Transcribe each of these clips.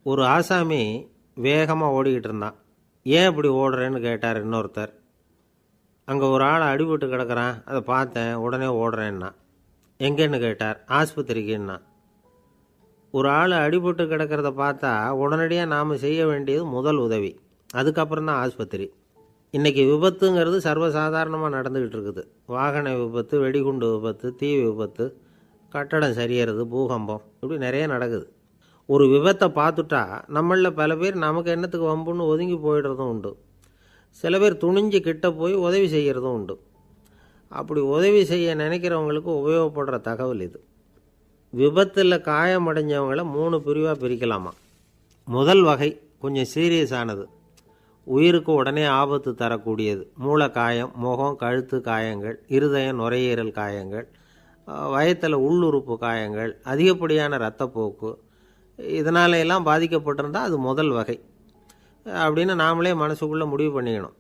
ஒரு ஆசாமி வேகமாக ஓடிக்கிட்டு இருந்தான். ஏன் இப்படி ஓடுறேன்னு கேட்டார் இன்னொருத்தர். அங்கே ஒரு ஆள் அடிபட்டு கிடக்கிறான், அதை பார்த்தேன், உடனே ஓடுறேன்னா. எங்கேன்னு கேட்டார். ஆஸ்பத்திரிக்குன்னா. ஒரு ஆள் அடிபட்டு கிடக்கிறத பார்த்தா உடனடியாக நாம் செய்ய வேண்டியது முதல் உதவி, அதுக்கப்புறம் தான் ஆஸ்பத்திரி. இன்றைக்கி விபத்துங்கிறது சர்வசாதாரணமாக நடந்துக்கிட்டு இருக்குது. வாகன விபத்து, வெடிகுண்டு விபத்து, தீ விபத்து, கட்டடம் சரியறது, பூகம்பம், இப்படி நிறைய நடக்குது. ஒரு விபத்தை பார்த்துட்டா நம்மளில் பல பேர் நமக்கு என்னத்துக்கு வம்புன்னு ஒதுங்கி போயிடுறதும் உண்டு. சில பேர் துணிஞ்சு கிட்ட போய் உதவி செய்கிறதும் உண்டு. அப்படி உதவி செய்ய நினைக்கிறவங்களுக்கு உபயோகப்படுற தகவல் இது. விபத்தில் காயமடைஞ்சவங்களை 3 பிரிவாக பிரிக்கலாமா. முதல் வகை கொஞ்சம் சீரியஸானது, உயிருக்கு உடனே ஆபத்து தரக்கூடியது. மூளை காயம், முகம், கழுத்து காயங்கள், இருதயம், நுரையீரல் காயங்கள், வயத்தில் உள்ளுறுப்பு காயங்கள், அதிகப்படியான இரத்தப்போக்கு, இதனால எல்லாம் பாதிக்கப்பட்டிருந்தால் அது முதல் வகை அப்படின்னு நாமளே மனசுக்குள்ளே முடிவு பண்ணிக்கணும்.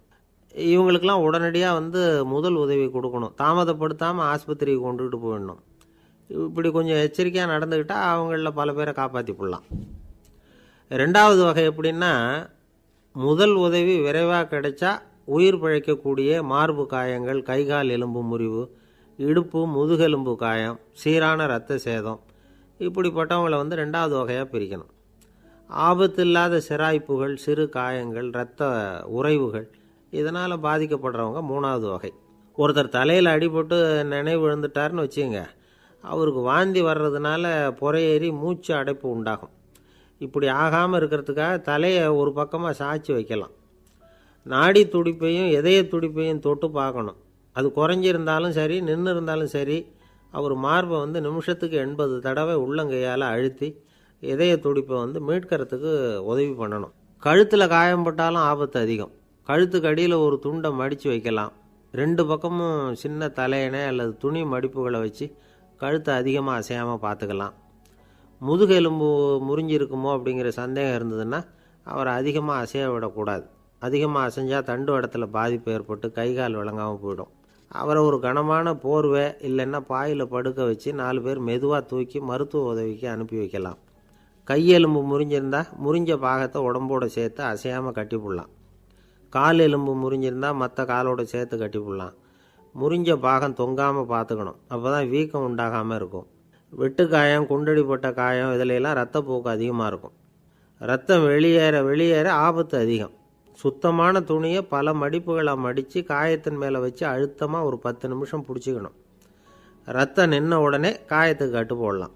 இவங்களுக்கெல்லாம் உடனடியாக முதல் உதவி கொடுக்கணும். தாமதப்படுத்தாமல் ஆஸ்பத்திரிக்கு கொண்டுகிட்டு போயிடணும். இப்படி கொஞ்சம் எச்சரிக்கையாக நடந்துக்கிட்டால் அவங்களில் பல பேரை காப்பாற்றி போடலாம். ரெண்டாவது வகை எப்படின்னா, முதல் உதவி விரைவாக கிடைச்சா உயிர் பிழைக்கக்கூடிய மார்பு காயங்கள், கைகால் எலும்பு முறிவு, இடுப்பு முதுகெலும்பு காயம், சீரான இரத்த சேதம், இப்படிப்பட்டவங்களை ரெண்டாவது வகையாக பிரிக்கணும். ஆபத்து இல்லாத சிராய்ப்புகள், சிறு காயங்கள், இரத்த உறைவுகள், இதனால் பாதிக்கப்படுறவங்க மூணாவது வகை. ஒருத்தர் தலையில் அடிபட்டு நினைவு விழுந்துட்டார்னு வச்சுங்க, அவருக்கு வாந்தி வர்றதுனால புறையேறி மூச்சு அடைப்பு உண்டாகும். இப்படி ஆகாமல் இருக்கிறதுக்காக தலையை ஒரு பக்கமாக சாய்ச்சி வைக்கலாம். நாடி துடிப்பையும் இதய துடிப்பையும் தொட்டு பார்க்கணும். அது குறைஞ்சிருந்தாலும் சரி, நின்று இருந்தாலும் சரி, அவர் மார்பை நிமிஷத்துக்கு 80 தடவை உள்ளங்கையால் அழுத்தி இதய துடிப்பை மீட்கிறதுக்கு உதவி பண்ணணும். கழுத்தில் காயம்பட்டாலும் ஆபத்து அதிகம். கழுத்துக்கு அடியில் ஒரு துண்டை மடித்து வைக்கலாம். 2 பக்கமும் சின்ன தலையணை அல்லது துணி மடிப்புகளை வச்சு கழுத்தை அதிகமாக அசையாமல் பார்த்துக்கலாம். முதுகெலும்பு முறிஞ்சிருக்குமோ அப்படிங்கிற சந்தேகம் இருந்ததுன்னா அவரை அதிகமாக அசைய விடக்கூடாது. அதிகமாக அசைஞ்சால் தண்டு இடத்துல பாதிப்பு ஏற்பட்டு கைகால் விளங்காமல் போயிடும். அவரை ஒரு கனமான போர்வை இல்லைன்னா பாயில் படுக்க வச்சு 4 பேர் மெதுவாக தூக்கி மருத்துவ உதவிக்கு அனுப்பி வைக்கலாம். கையெலும்பு முறிஞ்சிருந்தால் முறிஞ்ச பாகத்தை உடம்போடு சேர்த்து அசையாமல் கட்டி போடலாம். கால் எலும்பு முறிஞ்சிருந்தால் மற்ற காலோடு சேர்த்து கட்டி போடலாம். முறிஞ்ச பாகம் தொங்காமல் பார்த்துக்கணும். அப்போ தான் வீக்கம் உண்டாகாமல் இருக்கும். வெட்டு காயம், குண்டடிப்பட்ட காயம், இதிலெல்லாம் இரத்தப்போக்கு அதிகமாக இருக்கும். ரத்தம் வெளியேற ஆபத்து அதிகம். சுத்தமான துணியை பல மடிப்புகளை மடித்து காயத்தின் மேலே வச்சு அழுத்தமாக ஒரு 10 நிமிஷம் பிடிச்சிக்கணும். ரத்தம் நின்ன உடனே காயத்துக்கு கட்டு போடலாம்.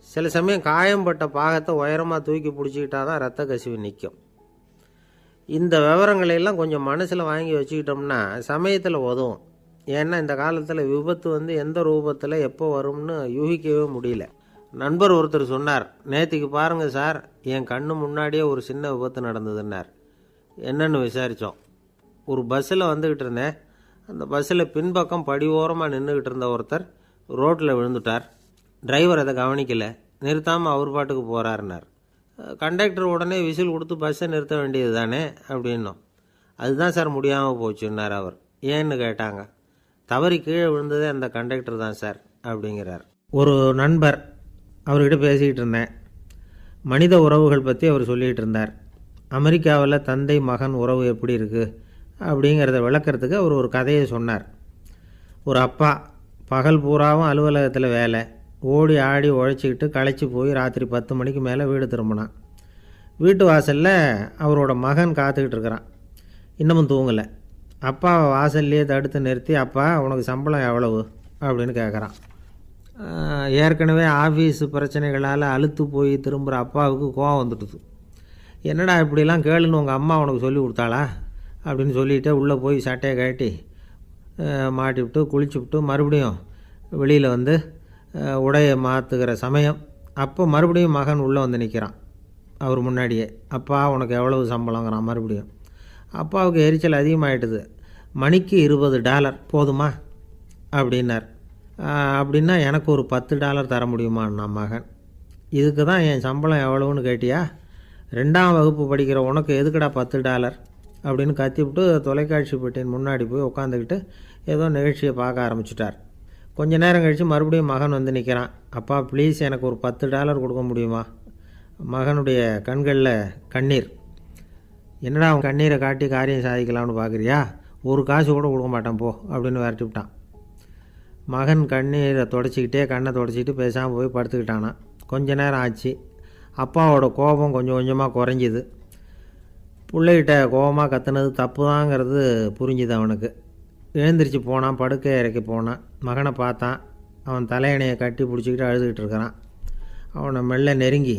சில சமயம் காயம்பட்ட பாகத்தை உயரமாக தூக்கி பிடிச்சிக்கிட்டா தான் ரத்த கசிவு நிற்கும். இந்த விவரங்களையெல்லாம் கொஞ்சம் மனசில் வாங்கி வச்சுக்கிட்டோம்னா சமயத்தில் உதவும். ஏன்னா இந்த காலத்தில் விபத்து எந்த ரூபத்தில் எப்போ வரும்னு யூகிக்கவே முடியல. நண்பர் ஒருத்தர் சொன்னார், நேற்றுக்கு பாருங்கள் சார், என் கண்ணு முன்னாடியே ஒரு சின்ன விபத்து நடந்ததுன்னார். என்னன்னு விசாரித்தோம். ஒரு பஸ்ஸில் வந்துக்கிட்டு இருந்தேன். அந்த பஸ்ஸில் பின்பக்கம் படி ஓரமாக நின்றுக்கிட்டு இருந்த ஒருத்தர் ரோட்டில் விழுந்துட்டார். டிரைவர் அதை கவனிக்கலை, நிறுத்தாமல் அவர் பாட்டுக்கு போகிறாருன்னார். கண்டக்டர் உடனே விசில் கொடுத்து பஸ்ஸை நிறுத்த வேண்டியது தானே அப்படின்னோம். அதுதான் சார் முடியாமல் போச்சுன்னார் அவர். ஏன்னு கேட்டாங்க. தவறி கீழே விழுந்ததே அந்த கண்டக்டர் தான் சார் அப்படிங்கிறார். ஒரு நண்பர், அவர்கிட்ட பேசிக்கிட்டு இருந்தேன். மனித உறவுகள் பற்றி அவர் சொல்லிகிட்டு இருந்தார். அமெரிக்காவில் தந்தை மகன் உறவு எப்படி இருக்குது அப்படிங்கிறத விளக்கிறதுக்கு அவர் ஒரு கதையை சொன்னார். ஒரு அப்பா பகல் பூராவும் அலுவலகத்தில் வேலை, ஓடி ஆடி உழைச்சிக்கிட்டு களைச்சி போய் ராத்திரி 10 மணிக்கு மேலே வீடு திரும்பினான். வீட்டு வாசலில் அவரோட மகன் காத்துக்கிட்டு இருக்கிறான். இன்னமும் தூங்கலை. அப்பாவை வாசல்லையே தடுத்து நிறுத்தி, அப்பா உனக்கு சம்பளம் எவ்வளவு அப்படின்னு கேட்குறான். ஏற்கனவே ஆஃபீஸு பிரச்சனைகளால் அழுத்து போய் திரும்புகிற அப்பாவுக்கு கோவம் வந்துடுது. என்னடா இப்படிலாம் கேளுன்னு உங்கள் அம்மா உனக்கு சொல்லி கொடுத்தாளா அப்படின்னு சொல்லிவிட்டு உள்ளே போய் சட்டையை கட்டி மாட்டிவிட்டு குளிச்சுவிட்டு மறுபடியும் வெளியில் உடையை மாற்றுகிற சமயம் அப்போ மறுபடியும் மகன் உள்ளே நிற்கிறான் அவர் முன்னாடியே. அப்பா உனக்கு எவ்வளவு சம்பளங்கிறான் மறுபடியும். அப்பாவுக்கு எரிச்சல் அதிகமாகிட்டுது. மணிக்கு $20 போதுமா அப்படின்னார். அப்படின்னா எனக்கு ஒரு $10 தர முடியுமான்னா மகன். இதுக்கு தான் என் சம்பளம் எவ்வளவுன்னு கேட்டியா? 2ஆம் வகுப்பு படிக்கிற உனக்கு எதுக்குடா $10 அப்படின்னு கத்திவிட்டு தொலைக்காட்சி பெட்டியின் முன்னாடி போய் உட்காந்துக்கிட்டு ஏதோ நிகழ்ச்சியை பார்க்க ஆரம்பிச்சிட்டார். கொஞ்ச நேரம் கழித்து மறுபடியும் மகன் நிற்கிறான். அப்பா ப்ளீஸ் எனக்கு ஒரு $10 கொடுக்க முடியுமா மகனுடைய கண்களில் கண்ணீர். என்னடா அவன் கண்ணீரை காட்டி காரியம் சாதிக்கலாம்னு பார்க்குறியா, ஒரு காசு கூட கொடுக்க மாட்டான் போ அப்படின்னு விரட்டி விட்டான். மகன் கண்ணீரை தொடச்சிக்கிட்டே கண்ணை தொடச்சிக்கிட்டு பேசாமல் போய் படுத்துக்கிட்டானான். கொஞ்ச நேரம் ஆச்சு. அப்பாவோட கோபம் கொஞ்சம் கொஞ்சமாக குறைஞ்சிது. பிள்ளைகிட்ட கோபமாக கத்துனது தப்பு தாங்கிறது புரிஞ்சுது அவனுக்கு. எழுந்திரிச்சு போனான், படுக்கை இறக்கி போனான். மகனை பார்த்தான். அவன் தலையணையை கட்டி பிடிச்சிக்கிட்டு அழுதுகிட்டு இருக்கிறான். அவனை மெல்ல நெருங்கி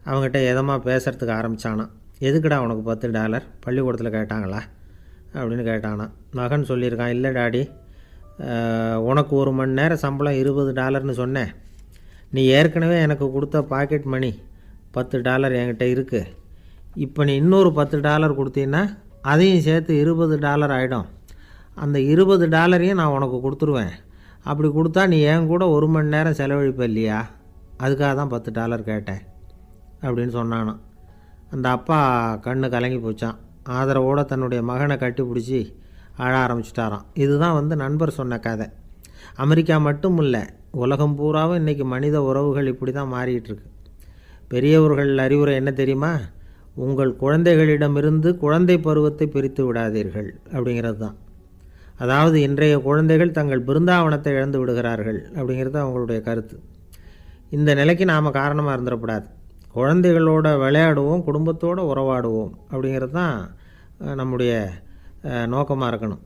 அவங்ககிட்ட எதமாக பேசுகிறதுக்கு ஆரம்பித்தானான். எதுக்குடா உனக்கு $10 பள்ளிக்கூடத்தில் கேட்டாங்களா அப்படின்னு கேட்டானான். மகன் சொல்லியிருக்கான், இல்லை டாடி, உனக்கு 1 மணி நேரம் சம்பளம் $20ன்னு சொன்னேன். நீ ஏற்கனவே எனக்கு கொடுத்த பாக்கெட் மணி $10 என்கிட்ட இருக்குது. இப்போ நீ இன்னொரு $10 கொடுத்தீங்கன்னா அதையும் சேர்த்து $20 ஆகிடும். அந்த $20 நான் உனக்கு கொடுத்துருவேன். அப்படி கொடுத்தா நீ என் கூட 1 மணி நேரம் செலவழிப்ப இல்லையா, அதுக்காக தான் $10 கேட்டேன் அப்படின்னு சொன்னானான். அந்த அப்பா கண்ணு கலங்கி போச்சான். ஆதரவோடு தன்னுடைய மகனை கட்டி பிடிச்சி அழ ஆரம்பிச்சிட்டாராம். இதுதான் நண்பர் சொன்ன கதை. அமெரிக்கா மட்டும் இல்லை, உலகம் பூராவும் இன்றைக்கி மனித உறவுகள் இப்படி தான் மாறிட்டுருக்கு. பெரியவர்கள் அறிவுரை என்ன தெரியுமா? உங்கள் குழந்தைகளிடமிருந்து குழந்தை பருவத்தை பிரித்து விடாதீர்கள் அப்படிங்கிறது தான். அதாவது இன்றைய குழந்தைகள் தங்கள் பிருந்தாவனத்தை இழந்து விடுகிறார்கள் அப்படிங்கிறது அவங்களுடைய கருத்து. இந்த நிலைக்கு நாம் காரணமாக இருந்துடக்கூடாது. குழந்தைகளோட விளையாடுவோம், குடும்பத்தோடு உறவாடுவோம் அப்படிங்கிறது தான் நம்முடைய நோக்கமாக இருக்கணும்.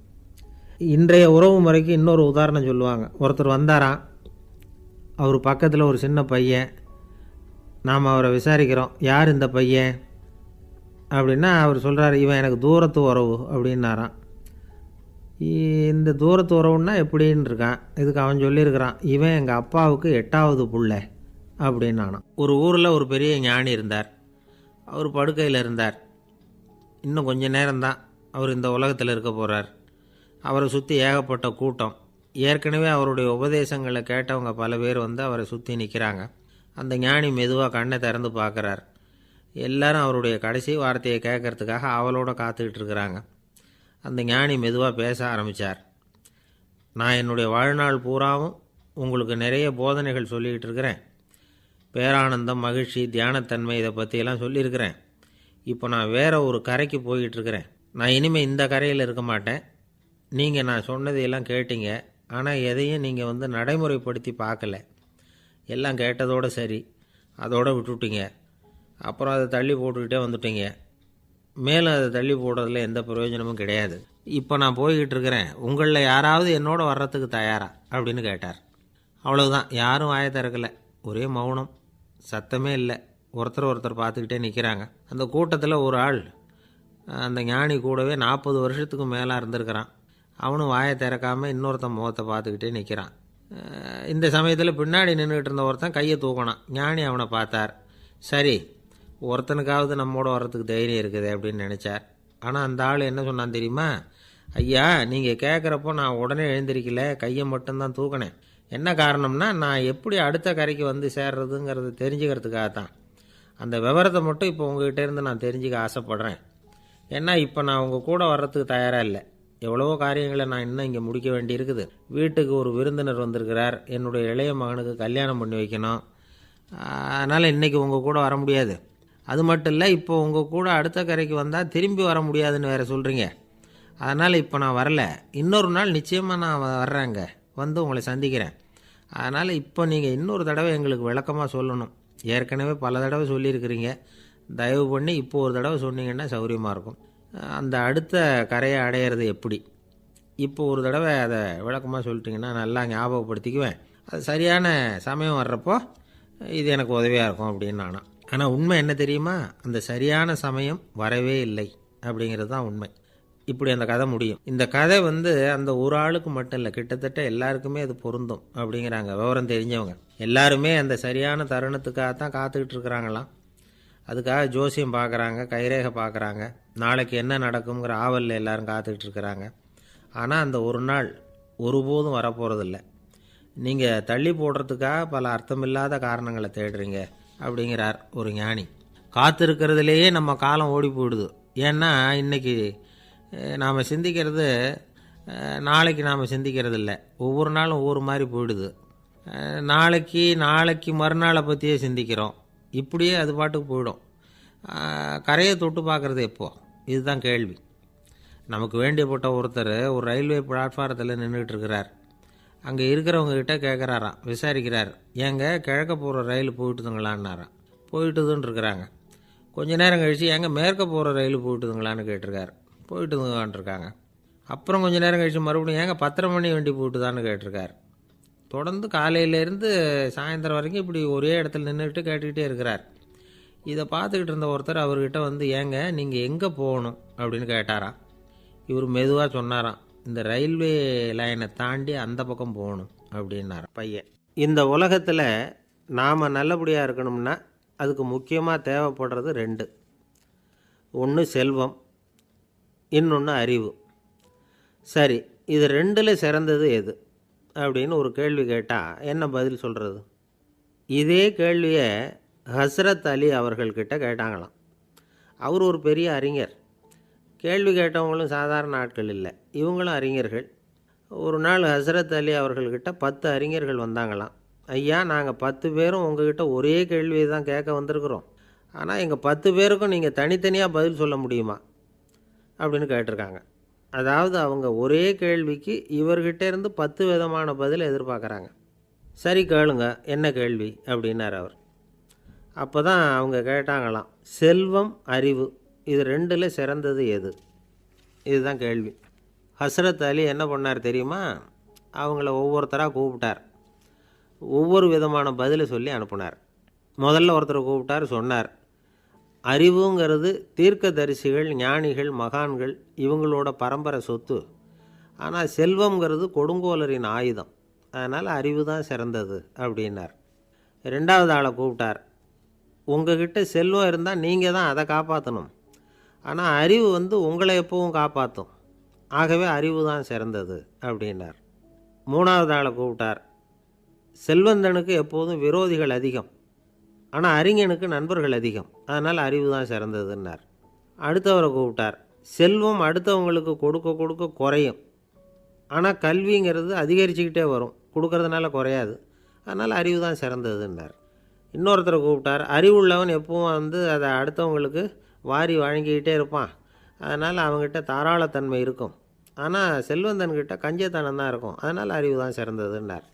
இன்றைய உறவு முறைக்கு இன்னொரு உதாரணம் சொல்லுவாங்க. ஒருத்தர் வந்தாராம், அவர் பக்கத்தில் ஒரு சின்ன பையன். நாம் அவரை விசாரிக்கிறோம், யார் இந்த பையன் அப்படின்னா அவர் சொல்கிறார், இவன் எனக்கு தூரத்து உறவு அப்படின்னாராம். இந்த தூரத்து உறவுன்னா எப்படின்னு இருக்கான். இதுக்கு அவன் சொல்லியிருக்கிறான், இவன் எங்கள் அப்பாவுக்கு 8வது புள்ள அப்படின்னானான். ஒரு ஊரில் ஒரு பெரிய ஞானி இருந்தார். அவர் படுக்கையில் இருந்தார். இன்னும் கொஞ்சம் நேரம்தான் அவர் இந்த உலகத்தில் இருக்க போகிறார். அவரை சுற்றி ஏகப்பட்ட கூட்டம். ஏற்கனவே அவருடைய உபதேசங்களை கேட்டவங்க பல பேர் அவரை சுற்றி நிற்கிறாங்க. அந்த ஞானி மெதுவாக கண்ணை திறந்து பார்க்குறார். எல்லாரும் அவருடைய கடைசி வார்த்தையை கேட்கறதுக்காக அவளோட காத்துக்கிட்டு இருக்கிறாங்க. அந்த ஞானி மெதுவாக பேச ஆரம்பித்தார். நான் என்னுடைய வாழ்நாள் பூராவும் உங்களுக்கு நிறைய போதனைகள் சொல்லிக்கிட்டு இருக்கிறேன். பேரானந்தம், மகிழ்ச்சி, தியானத்தன்மை, இதை பற்றியெல்லாம் சொல்லியிருக்கிறேன். இப்போ நான் வேறு ஒரு கரைக்கு போய்கிட்டுருக்கிறேன். நான் இனிமேல் இந்த கரையில் இருக்க மாட்டேன். நீங்கள் நான் சொன்னதையெல்லாம் கேட்டீங்க, ஆனால் எதையும் நீங்கள் நடைமுறைப்படுத்தி பார்க்கல. எல்லாம் கேட்டதோடு சரி, அதோடு விட்டுவிட்டீங்க. அப்புறம் அதை தள்ளி போட்டுக்கிட்டே வந்துட்டீங்க. மேலும் அதை தள்ளி போடுறதுல எந்த பிரயோஜனமும் கிடையாது. இப்போ நான் போய்கிட்டு இருக்கிறேன், உங்களில் யாராவது என்னோட வர்றதுக்கு தயாரா அப்படின்னு கேட்டார். அவ்வளவுதான். யாரும் வாயை திறக்கலை. ஒரே மௌனம், சத்தமே இல்லை. ஒருத்தர் பார்த்துக்கிட்டே நிற்கிறாங்க. அந்த கூட்டத்தில் ஒரு ஆள் அந்த ஞானி கூடவே 40 வருஷத்துக்கு மேலே இருந்திருக்கிறான். அவனும் வாயை திறக்காமல் இன்னொருத்தன் முகத்தை பார்த்துக்கிட்டே நிற்கிறான். இந்த சமயத்தில் பின்னாடி நின்றுக்கிட்டு இருந்த ஒருத்தன் கையை தூக்கினான். ஞானி அவனை பார்த்தார். சரி, ஒருத்தனுக்காவது நம்மோட வர்றதுக்கு தைரியம் இருக்குது அப்படின்னு நினச்சார். ஆனால் அந்த ஆள் என்ன சொன்னான் தெரியுமா? ஐயா, நீங்கள் கேட்குறப்போ நான் உடனே எழுந்திருக்கல, கையை மட்டும்தான் தூக்கினேன். என்ன காரணம்னா, நான் எப்படி அடுத்த கரைக்கு சேர்றதுங்கிறது தெரிஞ்சுக்கிறதுக்காகத்தான். அந்த விவரத்தை மட்டும் இப்போ உங்ககிட்ட இருந்து நான் தெரிஞ்சுக்க ஆசைப்பட்றேன். ஏன்னா இப்போ நான் உங்கள் கூட வர்றதுக்கு தயாராக இல்லை. எவ்வளவோ காரியங்களை நான் இன்னும் இங்கே முடிக்க வேண்டி இருக்குது. வீட்டுக்கு ஒரு விருந்தினர் வந்திருக்கிறார். என்னுடைய இளைய மகனுக்கு கல்யாணம் பண்ணி வைக்கணும். அதனால் இன்றைக்கி உங்கள் கூட வர முடியாது. அது மட்டும் இல்லை, இப்போ உங்கள் கூட அடுத்த கரைக்கு வந்தால் திரும்பி வர முடியாதுன்னு வேறு சொல்கிறீங்க. அதனால் இப்போ நான் வரல. இன்னொரு நாள் நிச்சயமாக நான் வர்றேங்க, உங்களை சந்திக்கிறேன். அதனால் இப்போ நீங்கள் இன்னொரு தடவை எங்களுக்கு விளக்கமாக சொல்லணும். ஏற்கனவே பல தடவை சொல்லியிருக்கிறீங்க. தயவு பண்ணி இப்போ ஒரு தடவை சொன்னீங்கன்னா சௌகரியமாக இருக்கும். அந்த அடுத்த கரையை அடையிறது எப்படி, இப்போ ஒரு தடவை அதை விளக்கமாக சொல்லிட்டிங்கன்னா நல்லா ஞாபகப்படுத்திக்குவேன். அது சரியான சமயம் வர்றப்போ இது எனக்கு உதவியாக இருக்கும் அப்படின்னு நானா. ஆனால் உண்மை என்ன தெரியுமா? அந்த சரியான சமயம் வரவே இல்லை அப்படிங்கிறது தான் உண்மை. இப்படி அந்த கதை முடியும். இந்த கதை அந்த ஒரு ஆளுக்கு மட்டும் இல்லை, கிட்டத்தட்ட எல்லாருக்குமே அது பொருந்தும் அப்படிங்கிறாங்க விவரம் தெரிஞ்சவங்க. எல்லாருமே அந்த சரியான தருணத்துக்காக தான் காத்துக்கிட்டு இருக்கிறாங்களாம். அதுக்காக ஜோசியம் பார்க்குறாங்க, கைரேகை பார்க்குறாங்க, நாளைக்கு என்ன நடக்குங்கிற ஆவலில் எல்லோரும் காத்துக்கிட்டு இருக்கிறாங்க. ஆனால் அந்த ஒரு நாள் ஒருபோதும் வரப்போகிறதில்ல. நீங்கள் தள்ளி போடுறதுக்காக பல அர்த்தமில்லாத காரணங்களை தேடுறீங்க அப்படிங்கிறார் ஒரு ஞானி. காத்திருக்கிறதுலேயே நம்ம காலம் ஓடி போயிடுது. ஏன்னா இன்றைக்கி நாம் சிந்திக்கிறது நாளைக்கு நாம் சிந்திக்கிறது இல்லை. ஒவ்வொரு நாளும் ஒவ்வொரு மாதிரி போயிடுது. நாளைக்கு மறுநாளை பற்றியே சிந்திக்கிறோம். இப்படியே அது பாட்டுக்கு போயிடும். கரையை தொட்டு பார்க்குறது எப்போ? இதுதான் கேள்வி. நமக்கு வேண்டியப்பட்ட ஒருத்தர் ஒரு ரயில்வே பிளாட்ஃபாரத்தில் நின்றுட்டு இருக்கிறார். அங்கே இருக்கிறவங்ககிட்ட கேட்குறாராம், விசாரிக்கிறார், ஏங்க கிழக்க போகிற ரயில் போயிட்டுதுங்களான்னாராம். போயிட்டுதுன்னு இருக்கிறாங்க. கொஞ்ச நேரம் கழித்து ஏங்க மேற்க போகிற ரயில் போயிட்டுதுங்களான்னு கேட்டிருக்காரு. போயிட்டுதுங்களான்ட்ருக்காங்க. அப்புறம் கொஞ்சம் நேரம் கழித்து மறுபடியும் ஏங்க 10:30 மணி வண்டி போயிட்டுதான்னு கேட்டிருக்காரு. தொடர்ந்து காலையிலேருந்து சாயந்தரம் வரைக்கும் இப்படி ஒரே இடத்துல நின்றுட்டு கேட்டுக்கிட்டே இருக்கிறார். இதை பார்த்துக்கிட்டு இருந்த ஒருத்தர் அவர்கிட்ட வந்து, ஏங்க நீங்கள் எங்கே போகணும் அப்படின்னு கேட்டாராம். இவர் மெதுவாக சொன்னாராம், இந்த ரயில்வே லைனை தாண்டி அந்த பக்கம் போகணும் அப்படின்னாராம் பையன். இந்த உலகத்தில் நாம் நல்லபடியாக இருக்கணும்னா அதுக்கு முக்கியமாக தேவைப்படுறது 2. ஒன்று செல்வம், இன்னொன்று அறிவு. சரி, இது 2ல் சிறந்தது எது அப்படின்னு ஒரு கேள்வி கேட்டால் என்ன பதில் சொல்கிறது? இதே கேள்வியை ஹஸ்ரத் அலி அவர்கள்கிட்ட கேட்டாங்களாம். அவர் ஒரு பெரிய அறிஞர். கேள்வி கேட்டவங்களும் சாதாரண ஆட்கள் இல்லை, இவங்களும் அறிஞர்கள். ஒரு நாள் ஹஸ்ரத் அலி அவர்கள்கிட்ட 10 அறிஞர்கள் வந்தாங்களாம். ஐயா, நாங்கள் 10 பேரும் உங்ககிட்ட ஒரே கேள்வியை தான் கேட்க வந்திருக்கிறோம். ஆனால் எங்கள் 10 பேருக்கும் நீங்கள் தனித்தனியாக பதில் சொல்ல முடியுமா அப்படின்னு கேட்டிருக்காங்க. அதாவது அவங்க ஒரே கேள்விக்கு இவர்கிட்ட இருந்து 10 விதமான பதில் எதிர்பார்க்குறாங்க. சரி கேளுங்க, என்ன கேள்வி அப்படின்னார் அவர். அப்போ தான் அவங்க கேட்டாங்களாம், செல்வம் அறிவு இது 2ல் சிறந்தது எது? இதுதான் கேள்வி. ஹஸ்ரத் அலி என்ன பண்ணார் தெரியுமா? அவங்கள ஒவ்வொருத்தராக கூப்பிட்டார். ஒவ்வொரு விதமான பதிலை சொல்லி அனுப்புனார். முதல்ல ஒருத்தரை கூப்பிட்டார், சொன்னார், அறிவுங்கிறது தீர்க்கதரிசிகள், ஞானிகள், மகான்கள் இவங்களோட பரம்பரை சொத்து. ஆனால் செல்வங்கிறது கொடுங்கோலரின் ஆயுதம். அதனால் அறிவு தான் சிறந்தது அப்படின்னார். 2வது ஆளை கூப்பிட்டார். உங்ககிட்ட செல்வம் இருந்தால் நீங்கள் தான் அதை காப்பாற்றணும். ஆனால் அறிவு உங்களை எப்பவும் காப்பாற்றும். ஆகவே அறிவு தான் சிறந்தது அப்படின்னார். 3வது ஆளை கூப்பிட்டார். செல்வந்தனுக்கு எப்போதும் விரோதிகள் அதிகம், ஆனால் அறிஞனுக்கு நண்பர்கள் அதிகம். அதனால் அறிவு தான் சிறந்ததுன்னார். அடுத்தவரை கூப்பிட்டார். செல்வம் அடுத்தவங்களுக்கு கொடுக்க கொடுக்க குறையும், ஆனால் கல்விங்கிறது அதிகரிச்சுக்கிட்டே வரும், கொடுக்கறதுனால குறையாது. அதனால் அறிவு தான் சிறந்ததுன்னார். இன்னொருத்தரை கூப்பிட்டார். அறிவுள்ளவன் எப்பவும் அதை அடுத்தவங்களுக்கு வாரி வழங்கிக்கிட்டே இருப்பான். அதனால் அவங்ககிட்ட தாராளத்தன்மை இருக்கும். ஆனால் செல்வந்தன்கிட்ட கஞ்சத்தனம் தான் இருக்கும். அதனால் அறிவு தான் சிறந்ததுன்னார்.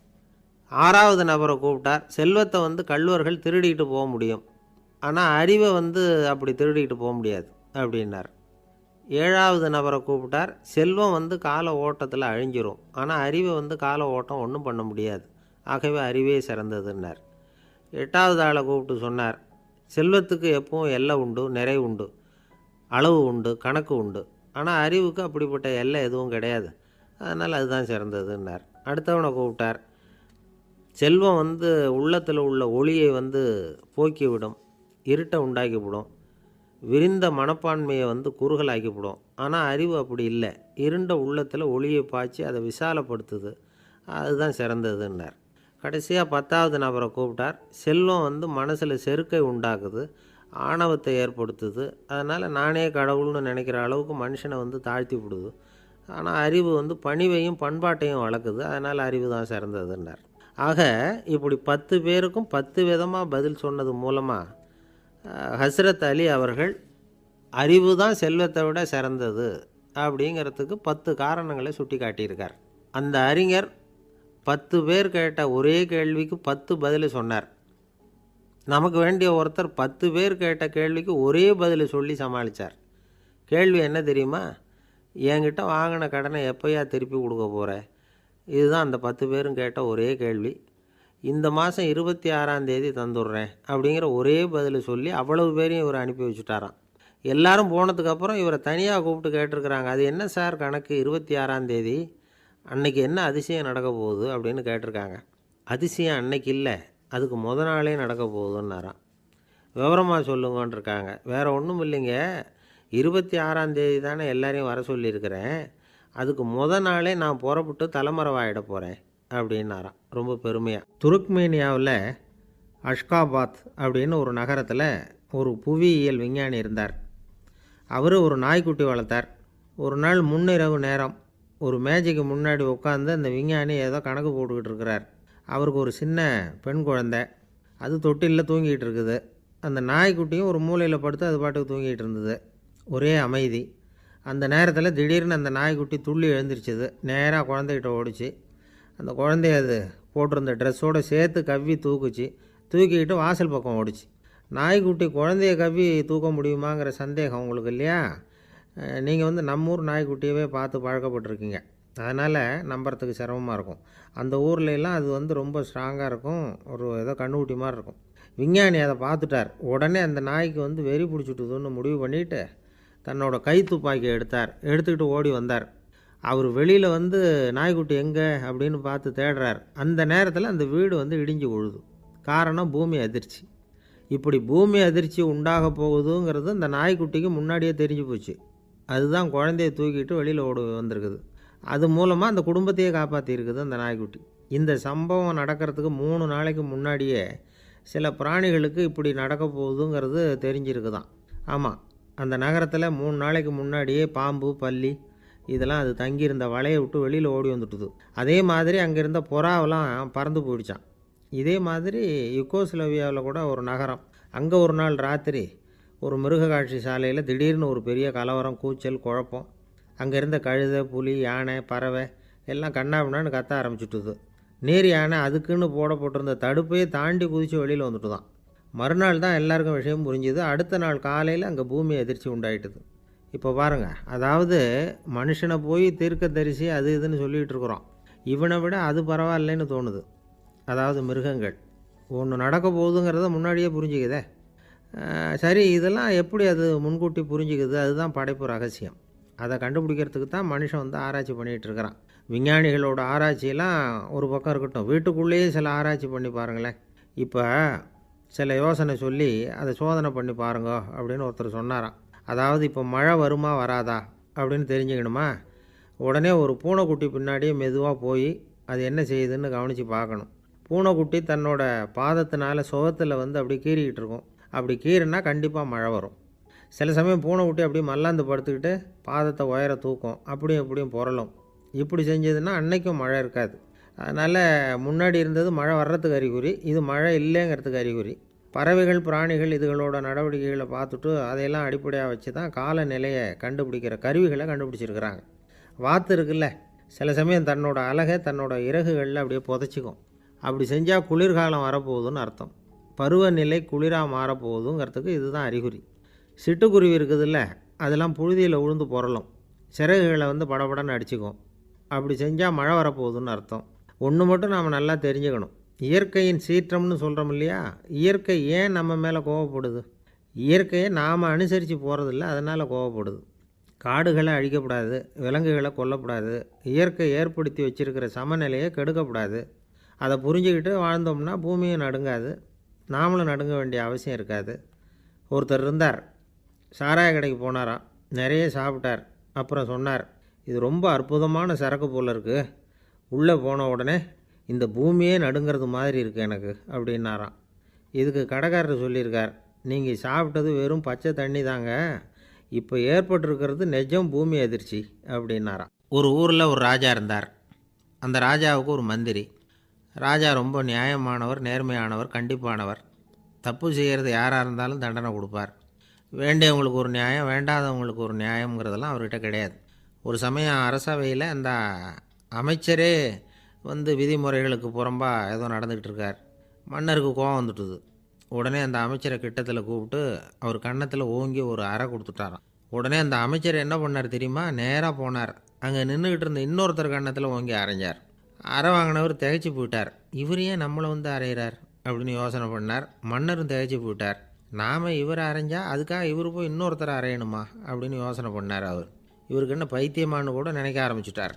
6வது நபரை கூப்பிட்டார். செல்வத்தை கள்வர்கள் திருடிட்டு போக முடியும், ஆனால் அறிவை அப்படி திருடிட்டு போக முடியாது அப்படின்னார். 7வது நபரை கூப்பிட்டார். செல்வம் கால ஓட்டத்தில் அழிஞ்சிரும், ஆனால் அறிவை கால ஓட்டம் ஒன்றும் பண்ண முடியாது. ஆகவே அறிவே சிறந்ததுன்னார். 8வது ஆளை கூப்பிட்டு சொன்னார், செல்வத்துக்கு எப்பவும் எல்லை உண்டு, நிறை உண்டு, அளவு உண்டு, கணக்கு உண்டு. ஆனால் அறிவுக்கு அப்படிப்பட்ட எல்லை எதுவும் கிடையாது. அதனால் அதுதான் சிறந்ததுன்னார். அடுத்தவனை கூப்பிட்டார். செல்வம் உள்ளத்தில் உள்ள ஒளியை போக்கிவிடும், இருட்டை உண்டாக்கிவிடும், விரிந்த மனப்பான்மையை குறுகலாக்கிவிடும். ஆனால் அறிவு அப்படி இல்லை, இருண்ட உள்ளத்தில் ஒளியை பாய்ச்சி அதை விசாலப்படுத்துது. அதுதான் சிறந்ததுன்னார். கடைசியாக 10வது நபரை கூப்பிட்டார். செல்வம் மனசில் செருக்கை உண்டாக்குது, ஆணவத்தை ஏற்படுத்துது. அதனால் நானே கடவுள்னு நினைக்கிற அளவுக்கு மனுஷனை தாழ்த்தி விடுது. ஆனால் அறிவு பணிவையும் பண்பாட்டையும் வளர்க்குது. அதனால் அறிவு தான் சிறந்ததுன்னார். ஆக இப்படி 10 பேருக்கும் 10 விதமாக பதில் சொன்னது மூலமாக ஹஸ்ரத் அலி அவர்கள் அறிவு தான் செல்வத்தை விட சிறந்தது அப்படிங்கிறதுக்கு 10 காரணங்களை சுட்டி காட்டியிருக்கார். அந்த அறிஞர் 10 பேர் கேட்ட ஒரே கேள்விக்கு 10 பதில் சொன்னார். நமக்கு வேண்டிய ஒருத்தர் 10 பேர் கேட்ட கேள்விக்கு ஒரே பதில் சொல்லி சமாளித்தார். கேள்வி என்ன தெரியுமா? என்கிட்ட வாங்கின கடனை எப்போயா திருப்பி கொடுக்க போகிற? இதுதான் அந்த 10 பேரும் கேட்ட ஒரே கேள்வி. இந்த மாதம் 26ஆம் தேதி தந்துடுறேன் அப்படிங்கிற ஒரே பதில் சொல்லி அவ்வளவு பேரையும் இவர் அனுப்பி வச்சுட்டாராம். எல்லாரும் போனதுக்கப்புறம் இவரை தனியாக கூப்பிட்டு கேட்டிருக்கிறாங்க, அது என்ன சார் கணக்கு 26ஆம் தேதி, அன்னைக்கு என்ன அதிசயம் நடக்க போகுது அப்படின்னு கேட்டிருக்காங்க. அதிசயம் அன்னைக்கு இல்லை, அதுக்கு நாளே நடக்க போகுதுன்னாராம். விவரமாக சொல்லுங்கன்ட்ருக்காங்க. வேறு ஒன்றும் இல்லைங்க, 26ஆம் தேதி தானே எல்லாரையும் வர சொல்லியிருக்கிறேன், அதுக்கு நாளே நான் புறப்பட்டு தலைமறைவாயிட போகிறேன் அப்படின்னாராம் ரொம்ப பெருமையாக. துருக்மேனியாவில் அஷ்காபாத் அப்படின்னு ஒரு நகரத்தில் ஒரு புவியியல் விஞ்ஞானி இருந்தார். அவர் ஒரு நாய்க்குட்டி வளர்த்தார். ஒரு நாள் முன்னிரவு நேரம் ஒரு மேஜைக்கு முன்னாடி உட்காந்து அந்த விஞ்ஞானி ஏதோ கணக்கு போட்டுக்கிட்டு இருக்கிறார். அவருக்கு ஒரு சின்ன பெண் குழந்தை, அது தொட்டிலில் தூங்கிட்டு இருக்குது. அந்த நாய்க்குட்டியும் ஒரு மூலையில் படுத்து அது பாட்டுக்கு தூங்கிட்டு இருந்தது. ஒரே அமைதி. அந்த நேரத்தில் திடீர்னு அந்த நாய்க்குட்டி துள்ளி எழுந்திரிச்சிது. நேராக குழந்தைகிட்ட ஓடிச்சு. அந்த குழந்தைய அது போட்டிருந்த ட்ரெஸ்ஸோடு சேர்த்து கவ்வி தூக்குச்சு. தூக்கிக்கிட்டு வாசல் பக்கம் ஓடிச்சு. நாய்க்குட்டி குழந்தைய கவ்வி தூக்க முடியுமாங்கிற சந்தேகம் உங்களுக்கு இல்லையா? நீங்கள் நம்ம ஊர் நாய்க்குட்டியவே பார்த்து பழக்கப்பட்டிருக்கீங்க. அதனால் நம்புறதுக்கு சிரமமாக இருக்கும். அந்த ஊர்லெலாம் அது ரொம்ப ஸ்ட்ராங்காக இருக்கும். ஒரு ஏதோ கண்ணுக்குட்டி மாதிரி இருக்கும். விஞ்ஞானி அதை பார்த்துட்டார். உடனே அந்த நாய்க்கு வெறி பிடிச்சிட்டுதுன்னு முடிவு பண்ணிவிட்டு தன்னோட கை துப்பாக்கியை எடுத்துக்கிட்டு ஓடி வந்தார். அவர் வெளியில் நாய்க்குட்டி எங்கே அப்படின்னு பார்த்து தேடுறார். அந்த நேரத்தில் அந்த வீடு இடிஞ்சு விழுது. காரணம் பூமி அதிர்ச்சி. இப்படி பூமி அதிர்ச்சி உண்டாக போகுதுங்கிறது அந்த நாய்க்குட்டிக்கு முன்னாடியே தெரிஞ்சு போச்சு. அதுதான் குழந்தைய தூக்கிட்டு வெளியில் ஓடி வந்திருக்குது. அது மூலமாக அந்த குடும்பத்தையே காப்பாற்றிருக்குது அந்த நாய்க்குட்டி. இந்த சம்பவம் நடக்கிறதுக்கு 3 நாளைக்கு முன்னாடியே சில பிராணிகளுக்கு இப்படி நடக்க போகுதுங்கிறது தெரிஞ்சிருக்குதான். ஆமாம், அந்த நகரத்தில் 3 நாளைக்கு முன்னாடியே பாம்பு, பல்லி இதெல்லாம் அது தங்கியிருந்த வலையை விட்டு வெளியில் ஓடி வந்துட்டுது. அதே மாதிரி அங்கே இருந்த புறாவெல்லாம் பறந்து போயிடுச்சான். இதே மாதிரி யுகோஸ்லோவியாவில் கூட ஒரு நகரம். அங்கே ஒரு நாள் ராத்திரி ஒரு மிருக காட்சி சாலையில் திடீர்னு ஒரு பெரிய கலவரம், கூச்சல், குழப்பம். அங்கே இருந்த கழுதை, புலி, யானை, பறவை எல்லாம் கண்ணாபின்னான்னு கத்த ஆரம்பிச்சுட்டுது. நீர் யானை அதுக்குன்னு போடப்பட்டிருந்த தடுப்பையே தாண்டி குதித்து வெளியில் வந்துட்டு தான். மறுநாள் தான் எல்லாருக்கும் விஷயம் புரிஞ்சுது. அடுத்த நாள் காலையில் அங்கே பூமி அதிர்ச்சி உண்டாயிட்டுது. இப்போ பாருங்கள், அதாவது மனுஷனை போய் தீர்க்க தரிசி அது இதுன்னு சொல்லிகிட்டு இருக்கிறோம். இவனை விட அது பரவாயில்லைன்னு தோணுது. அதாவது மிருகங்கள் ஒன்று நடக்க போகுதுங்கிறத முன்னாடியே புரிஞ்சுக்குதே. சரி, இதெல்லாம் எப்படி அது முன்கூட்டி புரிஞ்சுக்குது? அதுதான் படைப்பு ரகசியம். அதை கண்டுபிடிக்கிறதுக்கு தான் மனுஷன் ஆராய்ச்சி பண்ணிகிட்டு இருக்கிறான். விஞ்ஞானிகளோட ஆராய்ச்சியெல்லாம் ஒரு பக்கம் இருக்கட்டும், வீட்டுக்குள்ளேயே சில ஆராய்ச்சி பண்ணி பாருங்களேன். இப்போ சில யோசனை சொல்லி அதை சோதனை பண்ணி பாருங்க அப்படின்னு ஒருத்தர் சொன்னாராம். அதாவது இப்போ மழை வருமா வராதா அப்படின்னு தெரிஞ்சுக்கணுமா, உடனே ஒரு பூனைக்குட்டி பின்னாடியே மெதுவாக போய் அது என்ன செய்யுதுன்னு கவனித்து பார்க்கணும். பூனைக்குட்டி தன்னோட பாதத்தினால சுகத்தில் அப்படி கீறிக்கிட்டு இருக்கும். அப்படி கீறினா கண்டிப்பாக மழை வரும். சில சமயம் பூனைக்குட்டி அப்படி மல்லாந்து படுத்துக்கிட்டு பாதத்தை உயர தூக்கும், அப்படியும் இப்படியும் புரளும். இப்படி செஞ்சதுன்னா அன்னைக்கும் மழை இருக்காது. அதனால் முன்னாடி இருந்தது மழை வர்றதுக்கு அறிகுறி, இது மழை இல்லைங்கிறதுக்கு அறிகுறி. பறவைகள், பிராணிகள் இதுகளோட நடவடிக்கைகளை பார்த்துட்டு அதையெல்லாம் அடிப்படையாக வச்சு தான் காலநிலையை கண்டுபிடிக்கிற கருவிகளை கண்டுபிடிச்சிருக்கிறாங்க. வாத்து இருக்குல்ல, சில சமயம் தன்னோட அலகை தன்னோட இறகுகளில் அப்படியே புதைச்சிக்கும். அப்படி செஞ்சால் குளிர்காலம் வரப்போகுதுன்னு அர்த்தம். பருவநிலை குளிராக மாறப்போகுதுங்கிறதுக்கு இதுதான் அறிகுறி. சிட்டுக்குருவி இருக்குதுல்ல, அதெல்லாம் புழுதியில் உழுந்து புரளும். சிறகுகளை படபடன்னு அடிச்சுக்கும். அப்படி செஞ்சால் மழை வரப்போகுதுன்னு அர்த்தம். ஒன்று மட்டும் நாம் நல்லா தெரிஞ்சுக்கணும். இயற்கையின் சீற்றம்னு சொல்கிறோம் இல்லையா, இயற்கை ஏன் நம்ம மேலே கோவப்படுது? இயற்கையை நாம் அனுசரித்து போகிறதில்ல, அதனால் கோவப்படுது. காடுகளை அழிக்கப்படாது, விலங்குகளை கொல்லக்கூடாது, இயற்கை ஏற்படுத்தி வச்சுருக்கிற சமநிலையை கெடுக்கக்கூடாது. அதை புரிஞ்சுக்கிட்டு வாழ்ந்தோம்னா பூமியும் நடுங்காது, நாமளும் நடுங்க வேண்டிய அவசியம் இருக்காது. ஒருத்தர் இருந்தார், சாராய கடைக்கு போனாராம், நிறைய சாப்பிட்டார். அப்புறம் சொன்னார், இது ரொம்ப அற்புதமான சரக்கு போல் இருக்குது, உள்ளே போன உடனே இந்த பூமியே நடுங்கிறது மாதிரி இருக்குது எனக்கு அப்படின்னாராம். இதுக்கு கடைக்காரர் சொல்லியிருக்கார், நீங்கள் சாப்பிட்டது வெறும் பச்சை தண்ணி தாங்க, இப்போ ஏற்பட்டிருக்கிறது நிஜம் பூமி அதிர்ச்சி அப்படின்னாராம். ஒரு ஊரில் ஒரு ராஜா இருந்தார். அந்த ராஜாவுக்கு ஒரு மந்திரி. ராஜா ரொம்ப நியாயமானவர், நேர்மையானவர், கண்டிப்பானவர். தப்பு செய்கிறது யாராக இருந்தாலும் தண்டனை கொடுப்பார். வேண்டியவங்களுக்கு ஒரு நியாயம், வேண்டாதவங்களுக்கு ஒரு நியாயங்கிறதெல்லாம் அவர்கிட்ட கிடையாது. ஒரு சமயம் அரசவையில் அந்த அமைச்சரே விதிமுறைகளுக்கு புறம்பாக ஏதோ நடந்துக்கிட்டு இருக்கார். மன்னருக்கு கோபம் வந்துட்டுது. உடனே அந்த அமைச்சரை கிட்டத்தில் கூப்பிட்டு அவர் கன்னத்தில் ஓங்கி ஒரு அறை கொடுத்துட்டாராம். உடனே அந்த அமைச்சர் என்ன பண்ணார் தெரியுமா, நேராக போனார். அங்கே நின்றுக்கிட்டு இருந்த இன்னொருத்தர் கன்னத்தில் ஓங்கி அரைஞ்சார். அறை வாங்கினவர் திகைச்சு போயிட்டார். இவர் ஏன் நம்மளை அரைகிறார் அப்படின்னு யோசனை பண்ணார். மன்னரும் திகைச்சு போயிட்டார். நாம் இவர் அரைஞ்சா அதுக்காக இவர் போய் இன்னொருத்தரை அரையணுமா அப்படின்னு யோசனை பண்ணார். இவருக்கு என்ன பைத்தியமானு கூட நினைக்க ஆரம்பிச்சிட்டார்.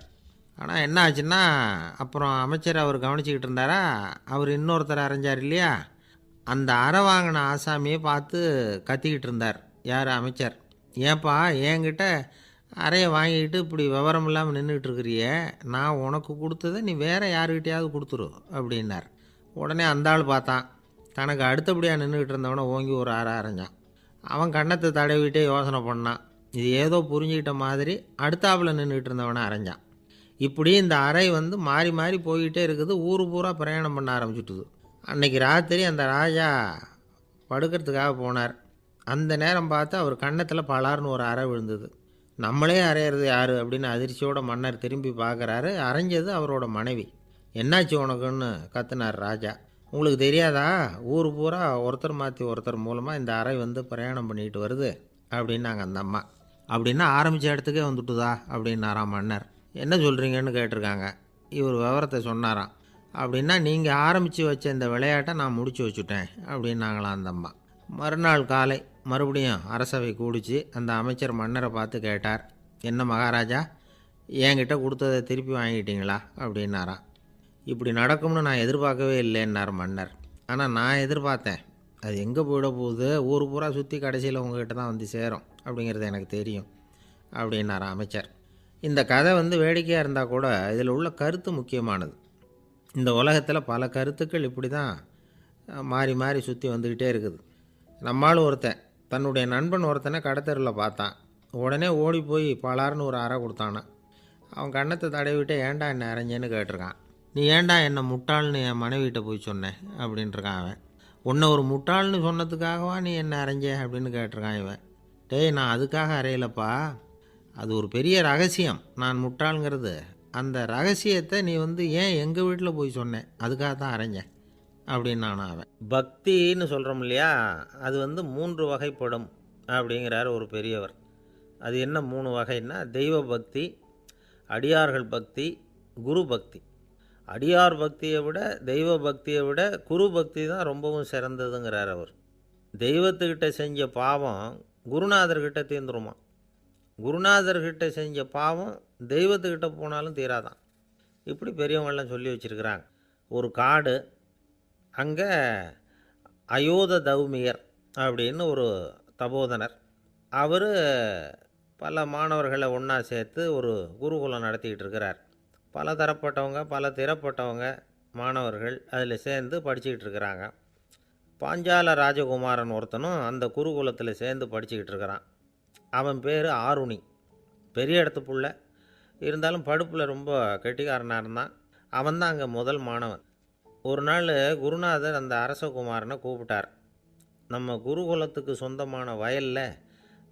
ஆனால் என்ன ஆச்சுன்னா, அப்புறம் அமைச்சர் அவர் கவனிச்சிக்கிட்டு இருந்தாரா, அவர் இன்னொருத்தரை அரைஞ்சார் இல்லையா, அந்த அறை வாங்கின ஆசாமியை பார்த்து கத்திக்கிட்டு இருந்தார். யார்? அமைச்சர். ஏன்பா என்கிட்ட அறையை வாங்கிக்கிட்டு இப்படி விவரம் இல்லாமல் நின்றுக்கிட்டு இருக்கிறிய, நான் உனக்கு கொடுத்ததை நீ வேறு யாருக்கிட்டையாவது கொடுத்துரு அப்படின்னார். உடனே அந்த ஆள் பார்த்தான், தனக்கு அடுத்தபடியாக நின்றுக்கிட்டு இருந்தவனை ஓங்கி ஒரு அறை அரைஞ்சான். அவன் கன்னத்தை தடவிட்டே யோசனை பண்ணான். இது ஏதோ புரிஞ்சுக்கிட்ட மாதிரி அடுத்தாப்பில் நின்றுக்கிட்டு இருந்தவனை அரைஞ்சான். இப்படி இந்த அறை மாறி மாறி போய்கிட்டே இருக்குது. ஊர் பூரா பிரயாணம் பண்ண ஆரம்பிச்சுட்டுது. அன்றைக்கி ராத்திரி அந்த ராஜா படுக்கிறதுக்காக போனார். அந்த நேரம் பார்த்து அவர் கன்னத்தில் பலார்னு ஒரு அறை விழுந்தது. நம்மளே அறையிறது யார் அப்படின்னு அதிர்ச்சியோட மன்னர் திரும்பி பார்க்குறாரு. அரைஞ்சது அவரோட மனைவி. என்னாச்சு உனக்குன்னு கத்துனார் ராஜா. உங்களுக்கு தெரியாதா, ஊர் பூரா ஒருத்தர் மாற்றி ஒருத்தர் மூலமாக இந்த அறை வந்து பிரயாணம் பண்ணிட்டு வருது அப்படின்னாங்க அந்த அம்மா. அப்படின்னா ஆரம்பித்த இடத்துக்கே வந்துட்டுதா அப்படின்னாராம் மன்னர். என்ன சொல்கிறீங்கன்னு கேட்டிருக்காங்க. இவர் விவரத்தை சொன்னாராம். அப்படின்னா நீங்கள் ஆரம்பித்து வச்ச இந்த விளையாட்டை நான் முடிச்சு வச்சுட்டேன் அப்படின்னாங்களாம் அந்த அம்மா. மறுநாள் காலை மறுபடியும் அரசவை கூடிச்சு அந்த அமைச்சர் மன்னரை பார்த்து கேட்டார். என்ன மகாராஜா, என்கிட்ட கொடுத்ததை திருப்பி வாங்கிட்டீங்களா அப்படின்னாராம். இப்படி நடக்கும்னு நான் எதிர்பார்க்கவே இல்லைன்னார் மன்னர். ஆனால் நான் எதிர்பார்த்தேன். அது எங்கே போயிட போகுது, ஊர் பூரா சுற்றி கடைசியில் உங்ககிட்ட தான் வந்து சேரும் அப்படிங்கிறது எனக்கு தெரியும் அப்படின்னார் அமைச்சர். இந்த கதை வந்து வேடிக்கையாக இருந்தால் கூட இதில் உள்ள கருத்து முக்கியமானது. இந்த உலகத்தில் பல கருத்துக்கள் இப்படி தான் மாறி மாறி சுற்றி வந்துக்கிட்டே இருக்குது. நம்மால் ஒருத்தன் தன்னுடைய நண்பன் ஒருத்தனை கடத்தெருவில் பார்த்தான். உடனே ஓடி போய் பலார்னு ஒரு அறை கொடுத்தானான். அவன் கண்ணத்தை தடவிட்டு ஏன்டா என்ன அரைஞ்சேன்னு கேட்டிருக்கான். நீ ஏன்டா என்னை முட்டாள்னு என் மனைவிட்ட போய் சொன்னேன் அப்படின்ட்டுருக்கான் அவன். உன்னை ஒரு முட்டாள்னு சொன்னதுக்காகவா நீ என்ன அரைஞ்ச அப்படின்னு கேட்டிருக்கான் இவன். டேய், நான் அதுக்காக அறையலப்பா, அது ஒரு பெரிய ரகசியம். நான் முட்டாளுங்கிறது அந்த ரகசியத்தை நீ வந்து ஏன் எங்கள் வீட்டில் போய் சொன்னேன், அதுக்காக தான் அரைஞ்சேன் அப்படின்னு நான் அவன். பக்தின்னு சொல்கிறோம் இல்லையா, அது வந்து 3 வகைப்படும் அப்படிங்கிறார் ஒரு பெரியவர். அது என்ன 3 வகைன்னா, தெய்வ பக்தி, அடியார்கள் பக்தி, குரு பக்தி. அடியார் பக்தியை விட தெய்வ பக்தியை விட குரு பக்தி தான் ரொம்பவும் சிறந்ததுங்கிறார் அவர். தெய்வத்துக்கிட்ட செஞ்ச பாவம் குருநாதர்கிட்ட தீர்ந்துருமா, குருநாதர்கிட்ட செஞ்ச பாவம் தெய்வத்துக்கிட்ட போனாலும் தீராதான். இப்படி பெரியவங்களாம் சொல்லி வச்சுருக்கிறாங்க. ஒரு காடு, அங்கே அயோத தௌமியர் அப்படின்னு ஒரு தபோதனர். அவர் பல மாணவர்களை ஒன்றா சேர்த்து ஒரு குருகுலம் நடத்திக்கிட்டு இருக்கிறார். பல தரப்பட்டவங்க பல திறப்பட்டவங்க மாணவர்கள் அதில் சேர்ந்து படிச்சுக்கிட்டு இருக்கிறாங்க. பாஞ்சால ராஜகுமாரன் ஒருத்தனும் அந்த குருகுலத்தில் சேர்ந்து படிச்சுக்கிட்டு இருக்கிறான். அவன் பேர் ஆருணி. பெரிய இடத்து புள்ள, இருந்தாலும் படுப்பில் ரொம்ப கெட்டிக்காரனாக இருந்தான். அவன் தான் அங்கே முதல் மாணவன். ஒரு நாள் குருநாதர் அந்த அரசகுமாரனை கூப்பிட்டார். நம்ம குருகுலத்துக்கு சொந்தமான வயலில்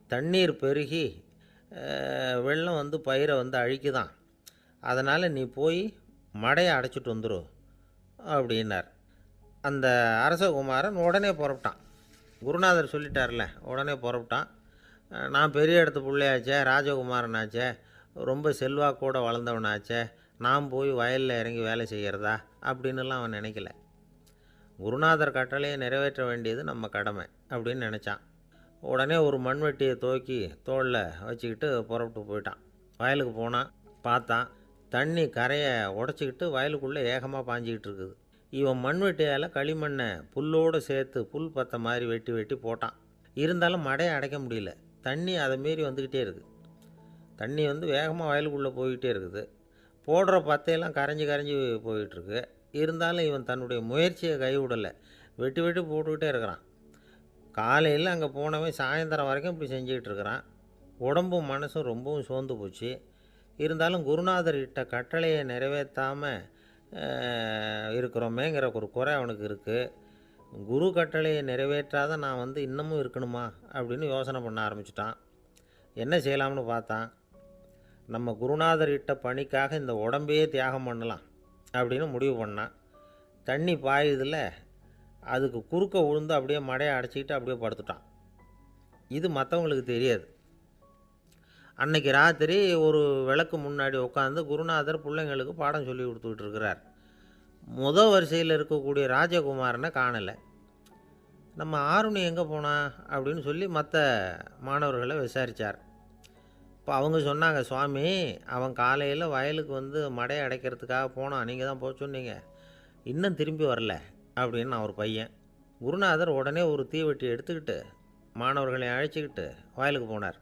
தண்ணீர் பெருகி வெள்ளம் வந்து பயிரை வந்து அழிக்குதான், அதனால் நீ போய் மடையை அடைச்சிட்டு வந்துடும் அப்படின்னார். அந்த அரசகுமாரன் உடனே புறப்பட்டான். குருநாதர் சொல்லிட்டார்ல, உடனே புறப்பட்டான். நான் பெரிய இடத்து பிள்ளையாச்சே, ராஜகுமாரனாச்சே, ரொம்ப செல்வாக்கூட வளர்ந்தவனாச்சே, நான் போய் வயலில் இறங்கி வேலை செய்கிறதா அப்படின்னுலாம் அவன் நினைக்கல. குருநாதர் கட்டளையை நிறைவேற்ற வேண்டியது நம்ம கடமை அப்படின்னு நினச்சான். உடனே ஒரு மண்வெட்டியை தூக்கி தோளில் வச்சுக்கிட்டு புறப்பட்டு போயிட்டான். வயலுக்கு போனான். பார்த்தான், தண்ணி கரையை உடச்சிக்கிட்டு வயலுக்குள்ளே ஏகமாக பாஞ்சிக்கிட்டு இருக்குது. இவன் மண்வெட்டியால் களிமண்ணை புல்லோடு சேர்த்து புல் பற்ற மாதிரி வெட்டி வெட்டி போட்டான். இருந்தாலும் மடையை அடைக்க முடியல. தண்ணி அதை மீறி வந்துக்கிட்டே இருக்குது. தண்ணி வந்து வேகமாக வயலுக்குள்ளே போய்கிட்டே இருக்குது. போடுற பத்தையெல்லாம் கரைஞ்சி கரைஞ்சி போயிட்டுருக்கு. இருந்தாலும் இவன் தன்னுடைய முயற்சியை கைவிடலை. வெட்டி வெட்டி போட்டுக்கிட்டே இருக்கிறான். காலையில் அங்கே போனவன் சாயந்தரம் வரைக்கும் இப்படி செஞ்சுக்கிட்டு இருக்கிறான். உடம்பும் மனசும் ரொம்பவும் சோர்ந்து போச்சு. இருந்தாலும் குருநாதர் இட்ட கட்டளையை நிறைவேற்றாமல் இருக்கிறோமேங்கிற ஒரு குறை அவனுக்கு இருக்குது. குரு கட்டளையை நிறைவேற்றாத நான் வந்து இன்னமும் இருக்கணுமா அப்படின்னு யோசனை பண்ண ஆரம்பிச்சிட்டான். என்ன செய்யலாம்னு பார்த்தான். நம்ம குருநாதர் இட்ட பணிக்காக இந்த உடம்பையே தியாகம் பண்ணலாம் அப்படின்னு முடிவு பண்ணான். தண்ணி பாயுதில் அதுக்கு குறுக்க விழுந்து அப்படியே மடையை அடைச்சிக்கிட்டு அப்படியே படுத்துட்டான். இது மற்றவங்களுக்கு தெரியாது. அன்னைக்கு ராத்திரி ஒரு விளக்கு முன்னாடி உட்காந்து குருநாதர் பிள்ளைங்களுக்கு பாடம் சொல்லி கொடுத்துக்கிட்டு இருக்கிறார். வரிசையில் இருக்கக்கூடிய ராஜகுமாரனை காணலை. நம்ம ஆருணி எங்கே போனா அப்படின்னு சொல்லி மற்ற மாணவர்களை விசாரித்தார். இப்போ அவங்க சொன்னாங்க, சுவாமி, அவன் காலையில் வயலுக்கு வந்து மடையை அடைக்கிறதுக்காக போனான், நீங்கள் தான் போக சொன்னீங்க, இன்னும் திரும்பி வரல அப்படின்னு அவர் பையன். குருநாதர் உடனே ஒரு தீவெட்டி எடுத்துக்கிட்டு மாணவர்களை அழைச்சிக்கிட்டு வயலுக்கு போனார்.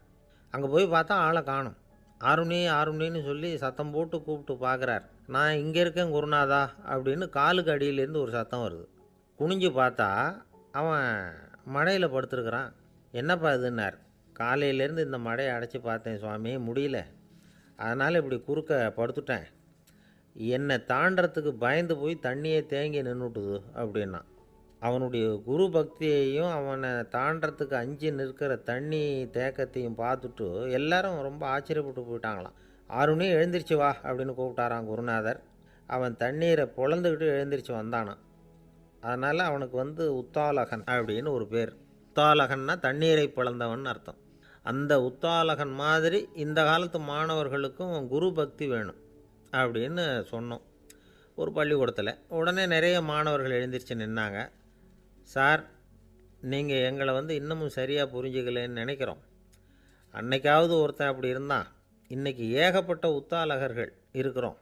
அங்கே போய் பார்த்தா ஆளை காணும். ஆருணி ஆருணின்னு சொல்லி சத்தம் போட்டு கூப்பிட்டு பார்க்குறார். நான் இங்கே இருக்கேன் குருநாதா அப்படின்னு காலுக்கு அடியிலேருந்து ஒரு சத்தம் வருது. குனிஞ்சு பார்த்தா அவன் மடையில் படுத்துருக்குறான். என்னப்பா இதுன்னார். காலையிலேருந்து இந்த மடையை அடைச்சி பார்த்தேன் சுவாமி, முடியல, அதனால் இப்படி குறுக்க படுத்துட்டேன். என்னை தாண்டறதுக்கு பயந்து போய் தண்ணியே தேங்கி நின்றுட்டுது அப்படின்னா. அவனுடைய குரு பக்தியையும் அவனை தாண்டறதுக்கு அஞ்சு நிற்கிற தண்ணி தேக்கத்தையும் பார்த்துட்டு எல்லாரும் ரொம்ப ஆச்சரியப்பட்டு போயிட்டாங்களாம். ஆறுனே எழுந்திரிச்சு வா அப்படின்னு கூப்பிட்டாரான் குருநாதர். அவன் தண்ணீரை பொழந்துக்கிட்டு எழுந்திரிச்சு வந்தானான். அதனால் அவனுக்கு உத்தாலகன் அப்படின்னு ஒரு பேர். உத்தாலகன்னா தண்ணீரை பிளந்தவன் அர்த்தம். அந்த உத்தாலகன் மாதிரி இந்த காலத்து மாணவர்களுக்கும் குரு பக்தி வேணும் அப்படின்னு சொன்னோம் ஒரு பள்ளிக்கூடத்தில். உடனே நிறைய மாணவர்கள் எழுந்திரிச்சு நின்னாங்க. சார், நீங்கள் எங்களை இன்னமும் சரியாக புரிஞ்சுக்கலன்னு நினைக்கிறோம். அன்னைக்காவது ஒருத்தன் அப்படி இருந்தான், இன்றைக்கி ஏகப்பட்ட உத்தாலகர்கள் இருக்கிறோம்.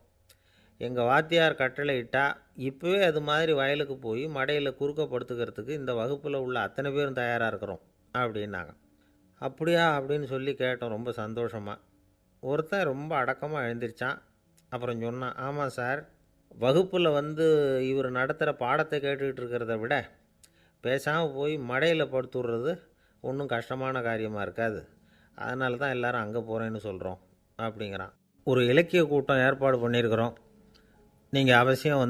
எங்கள் வாத்தியார் கட்டளை இட்டால் இப்போவே அது மாதிரி வயலுக்கு போய் மடையில் குறுக்கப்படுத்துக்கிறதுக்கு இந்த வகுப்பில் உள்ள அத்தனை பேரும் தயாராக இருக்கிறோம் அப்படின்னாங்க. அப்படியா அப்படின்னு சொல்லி கேட்டோம் ரொம்ப சந்தோஷமாக. ஒருத்தன் ரொம்ப அடக்கமாக எழுந்திரிச்சான். அப்புறம் சொன்னான், ஆமாம் சார், வகுப்பில் இவர் நடத்துகிற பாடத்தை கேட்டுக்கிட்டு இருக்கிறத விட பேசாமல் போய் மடையில் படுத்துடுறது ஒன்றும் கஷ்டமான காரியமாக இருக்காது. அதனால தான் எல்லோரும் அங்கே போகிறேன்னு சொல்கிறோம் அப்படிங்கிறான். ஒரு இலக்கிய கூட்டம் ஏற்பாடு பண்ணியிருக்கிறோம், நீங்கள் அவசியம்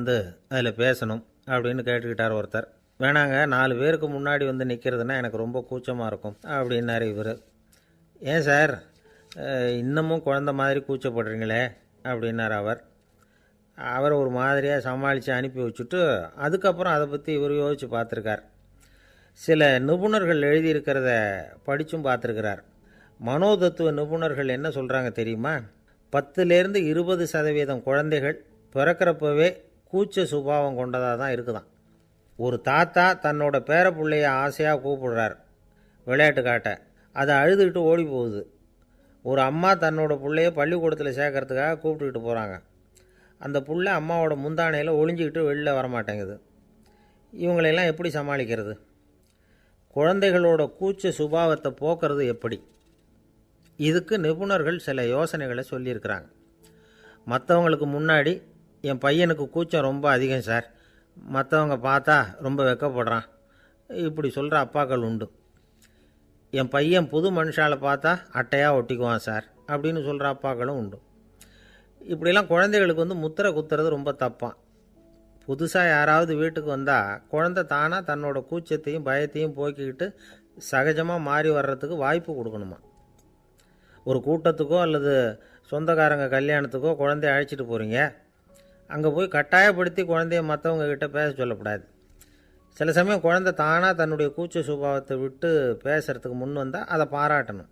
அதில் பேசணும் அப்படின்னு கேட்டுக்கிட்டார் ஒருத்தர். வேணாங்க, 4 பேருக்கு முன்னாடி நிற்கிறதுனா எனக்கு ரொம்ப கூச்சமாக இருக்கும் அப்படின்னாரு இவர். ஏன் சார் இன்னமும் குழந்த மாதிரி கூச்சப்படுறீங்களே அப்படின்னார் அவர். அவரை ஒரு மாதிரியாக சமாளித்து அனுப்பி வச்சுட்டு அதுக்கப்புறம் அதை பற்றி இவர் யோசித்து பார்த்துருக்கார். சில நிபுணர்கள் எழுதியிருக்கிறத படித்தும் பார்த்துருக்கிறார். மனோதத்துவ நிபுணர்கள் என்ன சொல்கிறாங்க தெரியுமா? 10லேருந்து 20% குழந்தைகள் பிறக்கிறப்பவே கூச்ச சுபாவம் கொண்டதாக தான் இருக்குதான். ஒரு தாத்தா தன்னோட பேர பிள்ளைய ஆசையாக கூப்பிடுறார் விளையாட்டு காட்ட, அதை அழுதுகிட்டு ஓடி போகுது. ஒரு அம்மா தன்னோட பிள்ளைய பள்ளிக்கூடத்தில் சேர்க்கறதுக்காக கூப்பிட்டுக்கிட்டு போகிறாங்க. அந்த புள்ள அம்மாவோட முந்தானையில் ஒளிஞ்சிக்கிட்டு வெளில வரமாட்டேங்குது. இவங்களெல்லாம் எப்படி சமாளிக்கிறது? குழந்தைகளோட கூச்ச சுபாவத்தை போக்குறது எப்படி? இதுக்கு நிபுணர்கள் சில யோசனைகளை சொல்லியிருக்கிறாங்க. மற்றவங்களுக்கு முன்னாடி என் பையனுக்கு கூச்சம் ரொம்ப அதிகம் சார், மற்றவங்க பார்த்தா ரொம்ப வெக்கப்படுறான், இப்படி சொல்கிற அப்பாக்கள் உண்டு. என் பையன் புது மனுஷாலை பார்த்தா அட்டையாக ஒட்டிக்குவான் சார் அப்படின்னு சொல்கிற அப்பாக்களும் உண்டு. இப்படிலாம் குழந்தைகளுக்கு முத்திரை குத்துறது ரொம்ப தப்பான். புதுசாக யாராவது வீட்டுக்கு வந்தால் குழந்தை தானாக தன்னோட கூச்சத்தையும் பயத்தையும் போக்கிக்கிட்டு சகஜமாக மாறி வர்றதுக்கு வாய்ப்பு கொடுக்கணுமா. ஒரு கூட்டத்துக்கோ அல்லது சொந்தக்காரங்க கல்யாணத்துக்கோ குழந்தைய அழைச்சிட்டு போகிறீங்க, அங்கே போய் கட்டாயப்படுத்தி குழந்தைய மற்றவங்க கிட்ட பேச சொல்லக்கூடாது. சில சமயம் குழந்தை தானாக தன்னுடைய கூச்ச சுபாவத்தை விட்டு பேசுகிறதுக்கு முன் வந்தால் அதை பாராட்டணும்.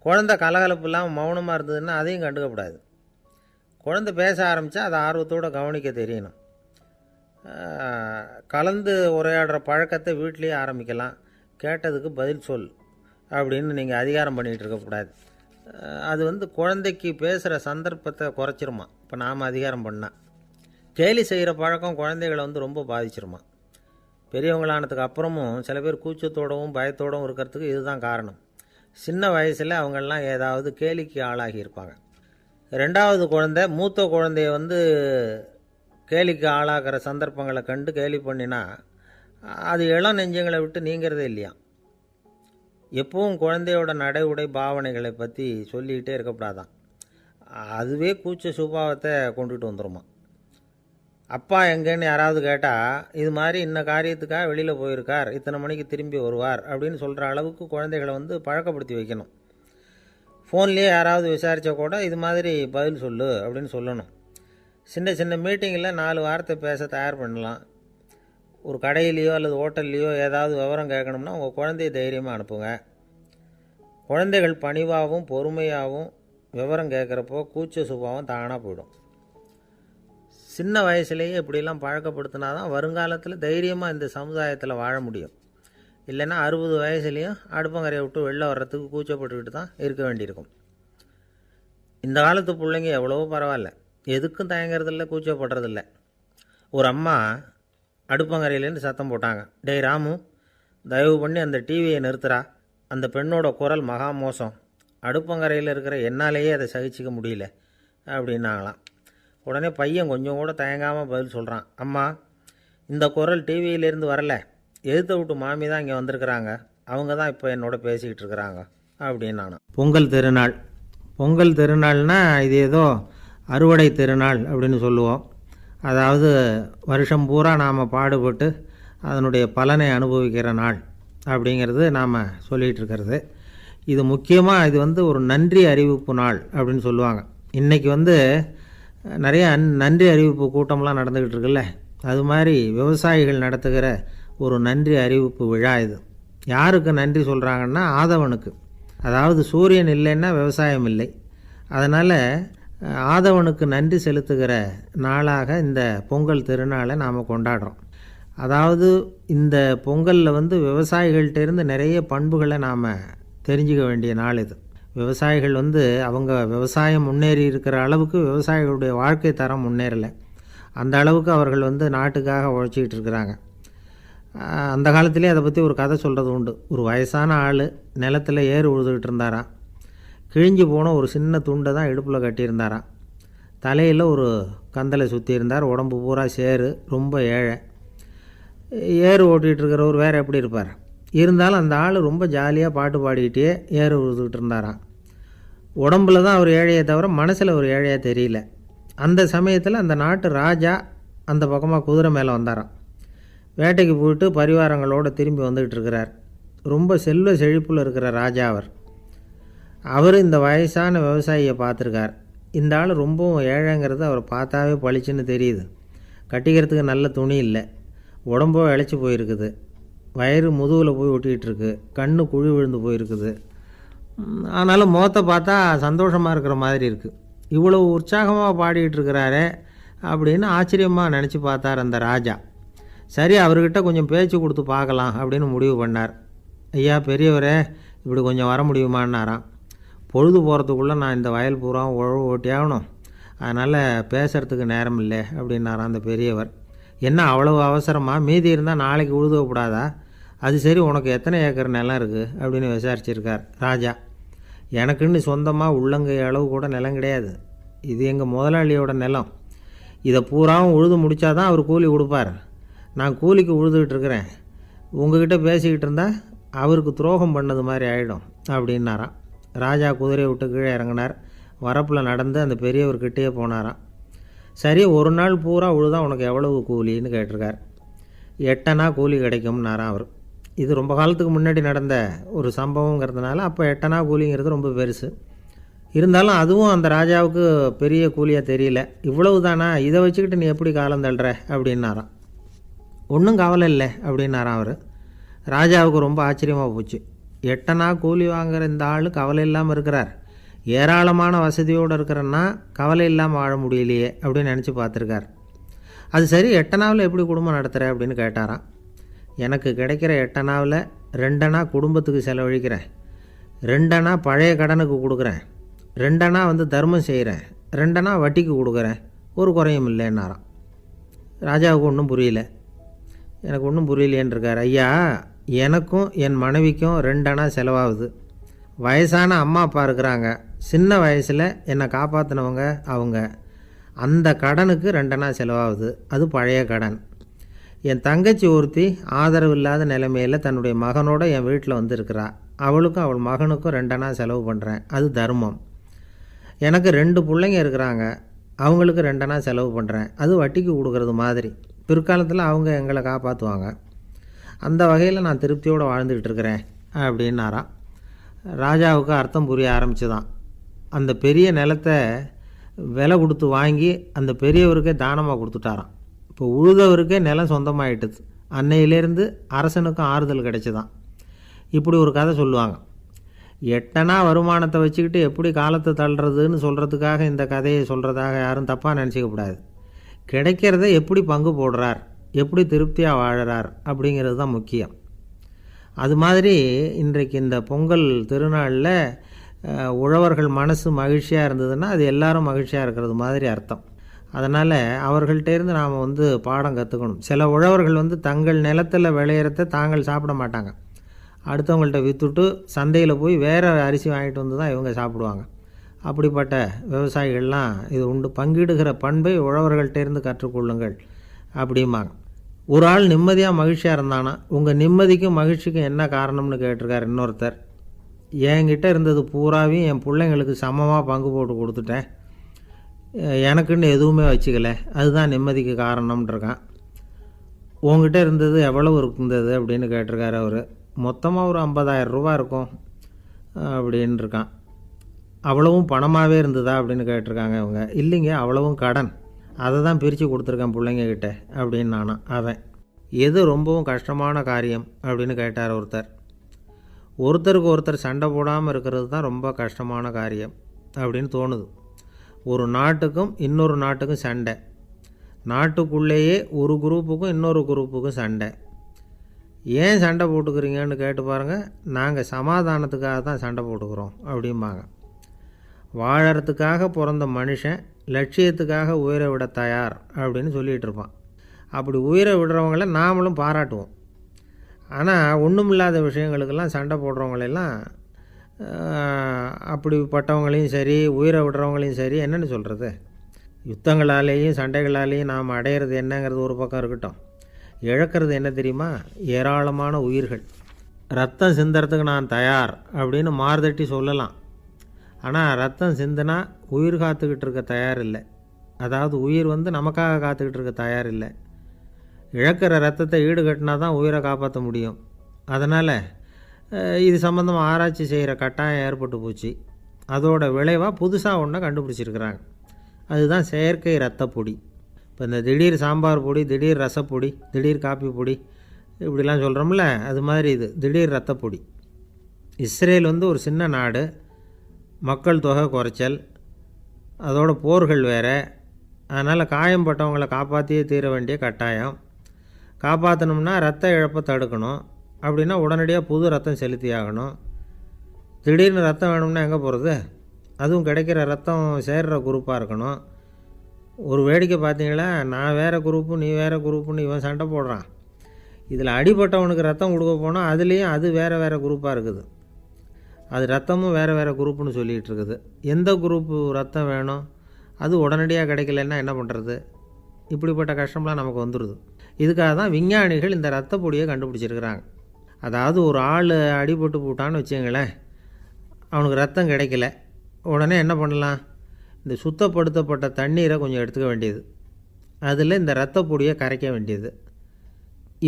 குழந்தை கலகலப்பு இல்லாமல் மௌனமாக இருந்ததுன்னா அதையும் கண்டுக்கக்கூடாது. குழந்தை பேச ஆரம்பித்தா அதை ஆர்வத்தோடு கவனிக்க தெரியணும். கலந்து உரையாடுற பழக்கத்தை வீட்லேயே ஆரம்பிக்கலாம். கேட்டதுக்கு பதில் சொல் அப்படின்னு நீங்கள் அதிகாரம் பண்ணிகிட்டு இருக்கக்கூடாது. அது குழந்தைக்கு பேசுகிற சந்தர்ப்பத்தை குறைச்சிருமா. இப்போ நாம் அதிகாரம் பண்ணால் கேலி செய்கிற பழக்கம் குழந்தைகளை ரொம்ப பாதிச்சிருமா. பெரியவங்களானதுக்கு அப்புறமும் சில பேர் கூச்சத்தோடவும் பயத்தோடவும் இருக்கிறதுக்கு இதுதான் காரணம். சின்ன வயசில் அவங்கெல்லாம் ஏதாவது கேலிக்கு ஆளாகி இருப்பாங்க. 2வது குழந்தை மூத்த குழந்தைய கேலிக்கு ஆளாகிற சந்தர்ப்பங்களை கண்டு கேலி பண்ணினா அது இளம் நெஞ்சங்களை விட்டு நீங்கிறதே இல்லையா. எப்பவும் குழந்தையோட நடை உடை பாவனைகளை பற்றி சொல்லிக்கிட்டே இருக்கக்கூடாதான். அதுவே கூச்ச சுபாவத்தை கொண்டுட்டு வந்துடுமா. அப்பா எங்கேன்னு யாராவது கேட்டால் இது மாதிரி இன்ன காரியத்துக்காக வெளியில் போயிருக்கார், இத்தனை மணிக்கு திரும்பி வருவார் அப்படின்னு சொல்கிற அளவுக்கு குழந்தைகளை பழக்கப்படுத்தி வைக்கணும். ஃபோன்லேயே யாராவது விசாரித்தா கூட இது மாதிரி பதில் சொல்லு அப்படின்னு சொல்லணும். சின்ன சின்ன மீட்டிங்கில் 4 வார்த்தை பேச தயார் பண்ணலாம். ஒரு கடையிலையோ அல்லது ஹோட்டல்லையோ ஏதாவது விவரம் கேட்கணும்னா உங்கள் குழந்தைய தைரியமாக அனுப்புங்க. குழந்தைகள் பணிவாகவும் பொறுமையாகவும் விவரம் கேட்குறப்போ கூச்ச சுபாவம் தானாக போயிடும். சின்ன வயசுலேயே இப்படிலாம் பழக்கப்படுத்தினா தான் வருங்காலத்தில் தைரியமாக இந்த சமுதாயத்தில் வாழ முடியும். இல்லைன்னா 60 வயசுலேயும் அடுப்பங்கரையை விட்டு வெளில வர்றதுக்கு கூச்சப்பட்டுக்கிட்டு தான் இருக்க வேண்டியிருக்கும். இந்த காலத்து பிள்ளைங்க எவ்வளவோ பரவாயில்ல, எதுக்கும் தயங்குறதில்ல, கூச்சப்படுறதில்ல. ஒரு அம்மா அடுப்பங்கரையிலேருந்து சத்தம் போட்டாங்க, டேய் ராமு, தயவு பண்ணி அந்த டிவியை நிறுத்துறா, அந்த பெண்ணோட குரல் மகா மோசம், அடுப்பங்கரையில் இருக்கிற என்னாலேயே அதை சகிச்சிக்க முடியல அப்படின்னாங்களாம். உடனே பையன் கொஞ்சம் கூட தயங்காமல் பதில் சொல்கிறான், அம்மா, இந்த குரல் டிவியிலேருந்து வரல, எதிர்த்த விட்டு மாமி தான் இங்கே வந்திருக்கிறாங்க, அவங்க தான் இப்போ என்னோட பேசிக்கிட்டு இருக்கிறாங்க அப்படின்னு நானும். பொங்கல் திருநாள்னால் இது ஏதோ அறுவடை திருநாள் அப்படின்னு சொல்லுவோம். அதாவது வருஷம் பூரா நாம் பாடுபட்டு அதனுடைய பலனை அனுபவிக்கிற நாள் அப்படிங்கிறது நாம் சொல்லிகிட்டு இருக்கிறது. இது முக்கியமாக இது ஒரு நன்றி அறிவிப்பு நாள் அப்படின்னு சொல்லுவாங்க. இன்றைக்கி நிறைய நன்றி அறிவிப்பு கூட்டம்லாம் நடந்துக்கிட்டு இருக்குல்ல, அது மாதிரி விவசாயிகள் நடத்துகிற ஒரு நன்றி அறிவிப்பு விழா இது. யாருக்கு நன்றி சொல்கிறாங்கன்னா ஆதவனுக்கு. அதாவது சூரியன் இல்லைன்னா விவசாயம் இல்லை. அதனால் ஆதவனுக்கு நன்றி செலுத்துகிற நாளாக இந்த பொங்கல் திருநாளை நாம் கொண்டாடுறோம். அதாவது இந்த பொங்கலில் விவசாயிகள்கிட்டேருந்து நிறைய பண்புகளை நாம் தெரிஞ்சுக்க வேண்டிய நாள் இது. விவசாயிகள் அவங்க விவசாயம் முன்னேறி இருக்கிற அளவுக்கு விவசாயிகளுடைய வாழ்க்கை தரம் முன்னேறலை. அந்த அளவுக்கு அவர்கள் நாட்டுக்காக உழைச்சிக்கிட்டு இருக்கிறாங்க. அந்த காலத்திலே அதை பற்றி ஒரு கதை சொல்கிறது உண்டு. ஒரு வயசான ஆள் நிலத்தில் ஏறு உழுதுகிட்டு இருந்தாராம். கிழிஞ்சு போன ஒரு சின்ன துண்டை தான் இடுப்பில் கட்டியிருந்தாராம். தலையில் ஒரு கந்தலை சுற்றி இருந்தார். உடம்பு பூரா சேரு, ரொம்ப ஏழை. ஏறு ஓட்டிகிட்டு இருக்கிறவர் வேறு எப்படி இருப்பார்? இருந்தாலும் அந்த ஆள் ரொம்ப ஜாலியாக பாட்டு பாடிக்கிட்டே ஏறு உழுதுகிட்டு இருந்தாராம். உடம்புல தான் அவர் ஏழையை தவிர மனசில் ஒரு ஏழையாக தெரியல. அந்த சமயத்தில் அந்த நாட்டு ராஜா அந்த பக்கமாக குதிரை மேலே வந்தாராம். வேட்டைக்கு போயிட்டு பரிவாரங்களோடு திரும்பி வந்துக்கிட்டு இருக்கிறார். ரொம்ப செல்வ செழிப்பில் இருக்கிற ராஜா அவர் இந்த வயசான விவசாயியை பார்த்துருக்கார். இந்த ஆள் ரொம்பவும் ஏழைங்கிறது அவர் பார்த்தாவே பளிச்சுன்னு தெரியுது. கட்டிக்கிறதுக்கு நல்ல துணி இல்லை, உடம்போ இழைச்சி போயிருக்குது, வயிறு முதுகில் போய் ஒட்டிக்கிட்டு இருக்கு, கண்ணு குழி விழுந்து போயிருக்குது. ஆனாலும் முகத்தை பார்த்தா சந்தோஷமாக இருக்கிற மாதிரி இருக்குது. இவ்வளோ உற்சாகமாக பாடிக்கிட்டு இருக்கிறாரே அப்படின்னு ஆச்சரியமாக நினச்சி பார்த்தார் அந்த ராஜா. சரி, அவர்கிட்ட கொஞ்சம் பேச்சு கொடுத்து பார்க்கலாம் அப்படின்னு முடிவு பண்ணார். ஐயா பெரியவரே, இப்படி கொஞ்சம் வர முடியுமான்னாராம். பொழுது போகிறதுக்குள்ளே நான் இந்த வயல் பூரா உழவு ஓட்டி ஆகணும், அதனால் பேசுகிறதுக்கு நேரம் இல்லை அப்படின்னாராம் அந்த பெரியவர். என்ன அவ்வளவு அவசரமாக? மீதி இருந்தால் நாளைக்கு உழுதக்கூடாதா? அது சரி, உனக்கு எத்தனை ஏக்கர் நிலம் இருக்குது அப்படின்னு விசாரிச்சிருக்கார் ராஜா. எனக்குன்னு சொந்தமாக உள்ளங்கை அளவு கூட நிலம் கிடையாது. இது எங்கள் முதலாளியோட நிலம். இதை பூராவும் உழுது முடித்தாதான் அவர் கூலி கொடுப்பார். நான் கூலிக்கு உழுதுகிட்டு இருக்கிறேன். உங்ககிட்ட பேசிக்கிட்டு இருந்தால் அவருக்கு துரோகம் பண்ணது மாதிரி ஆகிடும் அப்படின்னாராம். ராஜா குதிரையை விட்டு கீழே இறங்கினார். வரப்பில் நடந்து அந்த பெரியவர்கிட்டே போனாராம். சரி, ஒரு நாள் பூரா உழுதா உனக்கு எவ்வளவு கூலின்னு கேட்டிருக்கார். 8 அணா கூலி கிடைக்கும்னாராம் அவர். இது ரொம்ப காலத்துக்கு முன்னாடி நடந்த ஒரு சம்பவங்கிறதுனால அப்போ 8 அணா கூலிங்கிறது ரொம்ப பெருசு. இருந்தாலும் அதுவும் அந்த ராஜாவுக்கு பெரிய கூலியாக தெரியல. இவ்வளவு தானா, இதை வச்சுக்கிட்டு நீ எப்படி காலம் தள்ளுற அப்படின்னாராம். ஒன்றும் கவலை இல்லை அப்படின்னாராம் அவர். ராஜாவுக்கு ரொம்ப ஆச்சரியமாக போச்சு. 8 அணா கூலி வாங்குகிற இந்த ஆள் கவலை இல்லாமல் இருக்கிறார், ஏராளமான வசதியோடு இருக்கிறன்னா கவலை இல்லாமல் வாழ முடியலையே அப்படின்னு நினச்சி பார்த்துருக்கார். அது சரி, 8 அணாவில் எப்படி குடும்பம் நடத்துகிற அப்படின்னு கேட்டாராம். எனக்கு கிடைக்கிற 8 அணாவில் 2 அணா குடும்பத்துக்கு செலவழிக்கிறேன், 2 அணா பழைய கடனுக்கு கொடுக்குறேன், 2 அணா தர்மம் செய்கிறேன், 2 அணா வட்டிக்கு கொடுக்குறேன், ஒரு குறையும் இல்லைன்னாராம். ராஜாவுக்கு ஒன்றும் புரியல. எனக்கு ஒன்றும் புரியலையேன்னு இருக்கார். ஐயா, எனக்கும் என் மனைவிக்கும் 2 அணா செலவாகுது. வயசான அம்மா அப்பா இருக்கிறாங்க, சின்ன வயசில் என்னை காப்பாற்றினவங்க அவங்க. அந்த கடனுக்கு 2 அணா செலவாகுது, அது பழைய கடன். என் தங்கச்சி ஒருத்தி ஆதரவு இல்லாத நிலைமையில் தன்னுடைய மகனோட என் வீட்டில் இருக்கிறா. அவளுக்கும் அவள் மகனுக்கும் 2 அணா செலவு பண்ணுறேன், அது தர்மம். எனக்கு 2 பிள்ளைங்க இருக்கிறாங்க, அவங்களுக்கு 2 அணா செலவு பண்ணுறேன், அது வட்டிக்கு கொடுக்கறது மாதிரி. பிற்காலத்தில் அவங்க எங்களை காப்பாற்றுவாங்க. அந்த வகையில் நான் திருப்தியோடு வாழ்ந்துக்கிட்டு இருக்கிறேன் அப்படின்னாராம். ராஜாவுக்கு அர்த்தம் புரிய ஆரம்பிச்சுதான். அந்த பெரிய நிலத்தை விலை கொடுத்து வாங்கி அந்த பெரியவருக்கே தானமாக கொடுத்துட்டாராம். இப்போ உழுதவருக்கே நிலம் சொந்தமாகிட்டுது. அன்னையிலேருந்து அரசனுக்கும் ஆறுதல் கிடைச்சிதான். இப்படி ஒரு கதை சொல்லுவாங்க. 8 அணா வருமானத்தை வச்சுக்கிட்டு எப்படி காலத்தை தள்ளுறதுன்னு சொல்கிறதுக்காக இந்த கதையை சொல்கிறதாக யாரும் தப்பாக நினச்சிக்கக்கூடாது. கிடைக்கிறத எப்படி பங்கு போடுறார், எப்படி திருப்தியாக வாழறார் அப்படிங்கிறது தான் முக்கியம். அது மாதிரி இன்றைக்கு இந்த பொங்கல் திருநாளில் உழவர்கள் மனசு மகிழ்ச்சியாக இருந்ததுன்னா அது எல்லாரும் மகிழ்ச்சியாக இருக்கிறது மாதிரி அர்த்தம். அதனால் அவர்கள்ட்டேருந்து நாம் பாடம் கற்றுக்கணும். சில உழவர்கள் தங்கள் நிலத்தில் விளையிறத தாங்கள் சாப்பிட மாட்டாங்க, அடுத்தவங்கள்ட்ட விற்றுட்டு சந்தையில் போய் வேறு அரிசி வாங்கிட்டு வந்து தான் இவங்க சாப்பிடுவாங்க. அப்படிப்பட்ட விவசாயிகள்லாம் இது உண்டு. பங்கிடுகிற பண்பை உழவர்கள்ட்டேருந்து கற்றுக்கொள்ளுங்கள் அப்படிம்பாங்க. ஒரு ஆள் நிம்மதியாக மகிழ்ச்சியாக இருந்தானா, உங்கள் நிம்மதிக்கும் மகிழ்ச்சிக்கும் என்ன காரணம்னு கேட்டிருக்கார் இன்னொருத்தர். என்கிட்ட இருந்தது பூராவையும் என் பிள்ளைங்களுக்கு சமமாக பங்கு போட்டு கொடுத்துட்டேன், எனக்குன்னு எதுவுமே வச்சுக்கல, அதுதான் நிம்மதிக்கு காரணம்ன்றிருக்கான். உங்ககிட்ட இருந்தது எவ்வளவு இருந்தது அப்படின்னு கேட்டிருக்காரு அவர். மொத்தமாக ஒரு 50,000 ரூபா இருக்கும் அப்படின்னு இருக்கான். அவ்வளவும் பணமாகவே இருந்ததா அப்படின்னு கேட்டிருக்காங்க அவங்க. இல்லைங்க, அவ்வளவும் கடன், அதை தான் பிரித்து கொடுத்துருக்கேன் பிள்ளைங்கக்கிட்ட அப்படின்னு நானும். அவன், எது ரொம்பவும் கஷ்டமான காரியம் அப்படின்னு கேட்டார் ஒருத்தர். ஒருத்தருக்கு ஒருத்தர் சண்டை போடாமல் இருக்கிறது தான் ரொம்ப கஷ்டமான காரியம் அப்படின்னு தோணுது. ஒரு நாட்டுக்கும் இன்னொரு நாட்டுக்கும் சண்டை, நாட்டுக்குள்ளேயே ஒரு குரூப்புக்கும் இன்னொரு குரூப்புக்கும் சண்டை. ஏன் சண்டை போட்டுக்கிறீங்கன்னு கேட்டு பாருங்கள். நாங்கள் சமாதானத்துக்காக தான் சண்டை போட்டுக்கிறோம் அப்படிம்பாங்க. வாழறதுக்காக பிறந்த மனுஷன் லட்சியத்துக்காக உயிரை விட தயார் அப்படின்னு சொல்லிகிட்டு இருப்பான். அப்படி உயிரை விடுறவங்கள நாமளும் பாராட்டுவோம். ஆனால் ஒன்றுமில்லாத விஷயங்களுக்கெல்லாம் சண்டை போடுறவங்களெல்லாம், அப்படிப்பட்டவங்களையும் சரி உயிரை விடுறவங்களையும் சரி என்னென்னு சொல்கிறது, யுத்தங்களாலேயும் சண்டைகளாலேயும் நாம் அடையிறது என்னங்கிறது ஒரு பக்கம் இருக்கட்டும், இழக்கிறது என்ன தெரியுமா? ஏராளமான உயிர்கள். ரத்தம் சிந்துறதுக்கு நான் தயார் அப்படின்னு மார்தட்டி சொல்லலாம். ஆனால் ரத்தம் சிந்தினா உயிர் காத்துக்கிட்டு இருக்க தயார் இல்லை. அதாவது உயிர் நமக்காக காத்துக்கிட்டு இருக்க தயார் இல்லை. இழக்கிற ரத்தத்தை ஈடுகட்டினா தான் உயிரை காப்பாற்ற முடியும். அதனால் இது சம்மந்தமாக ஆராய்ச்சி செய்கிற கட்டாயம் ஏற்பட்டு போச்சு. அதோட விளைவாக புதுசாக ஒன்றை கண்டுபிடிச்சிருக்கிறாங்க. அதுதான் செயற்கை ரத்த பொடி. இப்போ இந்த திடீர் சாம்பார் பொடி, திடீர் ரசப்பொடி, திடீர் காப்பி பொடி இப்படிலாம் சொல்கிறோம்ல, அது மாதிரி இது திடீர் ரத்த பொடி. இஸ்ரேல் ஒரு சின்ன நாடு, மக்கள் தொகை குறைச்சல், அதோட போர்கள் வேறு. அதனால் காயம்பட்டவங்களை காப்பாற்றியே தீர வேண்டிய கட்டாயம். காப்பாற்றணும்னா ரத்த இழப்பை தடுக்கணும். அப்படின்னா உடனடியாக புது ரத்தம் செலுத்தி ஆகணும். திடீர்னு ரத்தம் வேணும்னா எங்கே போகிறது? அதுவும் கிடைக்கிற ரத்தம் சேர்கிற குரூப்பாக இருக்கணும். ஒரு வேடிக்கை பார்த்தீங்களா, நான் வேறு குரூப்பு நீ வேறு குரூப்புன்னு இவன் சண்டை போடுறான். இதில் அடிபட்டவனுக்கு ரத்தம் கொடுக்க போனால் அதுலேயும் அது வேறு வேறு குரூப்பாக இருக்குது. அது ரத்தமும் வேறு வேறு குரூப்புன்னு சொல்லிகிட்டு இருக்குது. எந்த குரூப்பு ரத்தம் வேணும், அது உடனடியாக கிடைக்கலன்னா என்ன பண்ணுறது? இப்படிப்பட்ட கஷ்டம்லாம் நமக்கு வந்துடுது. இதுக்காக தான் விஞ்ஞானிகள் இந்த ரத்த பொடியை கண்டுபிடிச்சிருக்கிறாங்க. அதாவது ஒரு ஆள் அடிபட்டு போட்டான்னு வச்சுங்களேன், அவனுக்கு ரத்தம் கிடைக்கல, உடனே என்ன பண்ணலாம்? இந்த சுத்தப்படுத்தப்பட்ட தண்ணீரை கொஞ்சம் எடுத்துக்க வேண்டியது, அதில் இந்த ரத்த பொடியை கரைக்க வேண்டியது.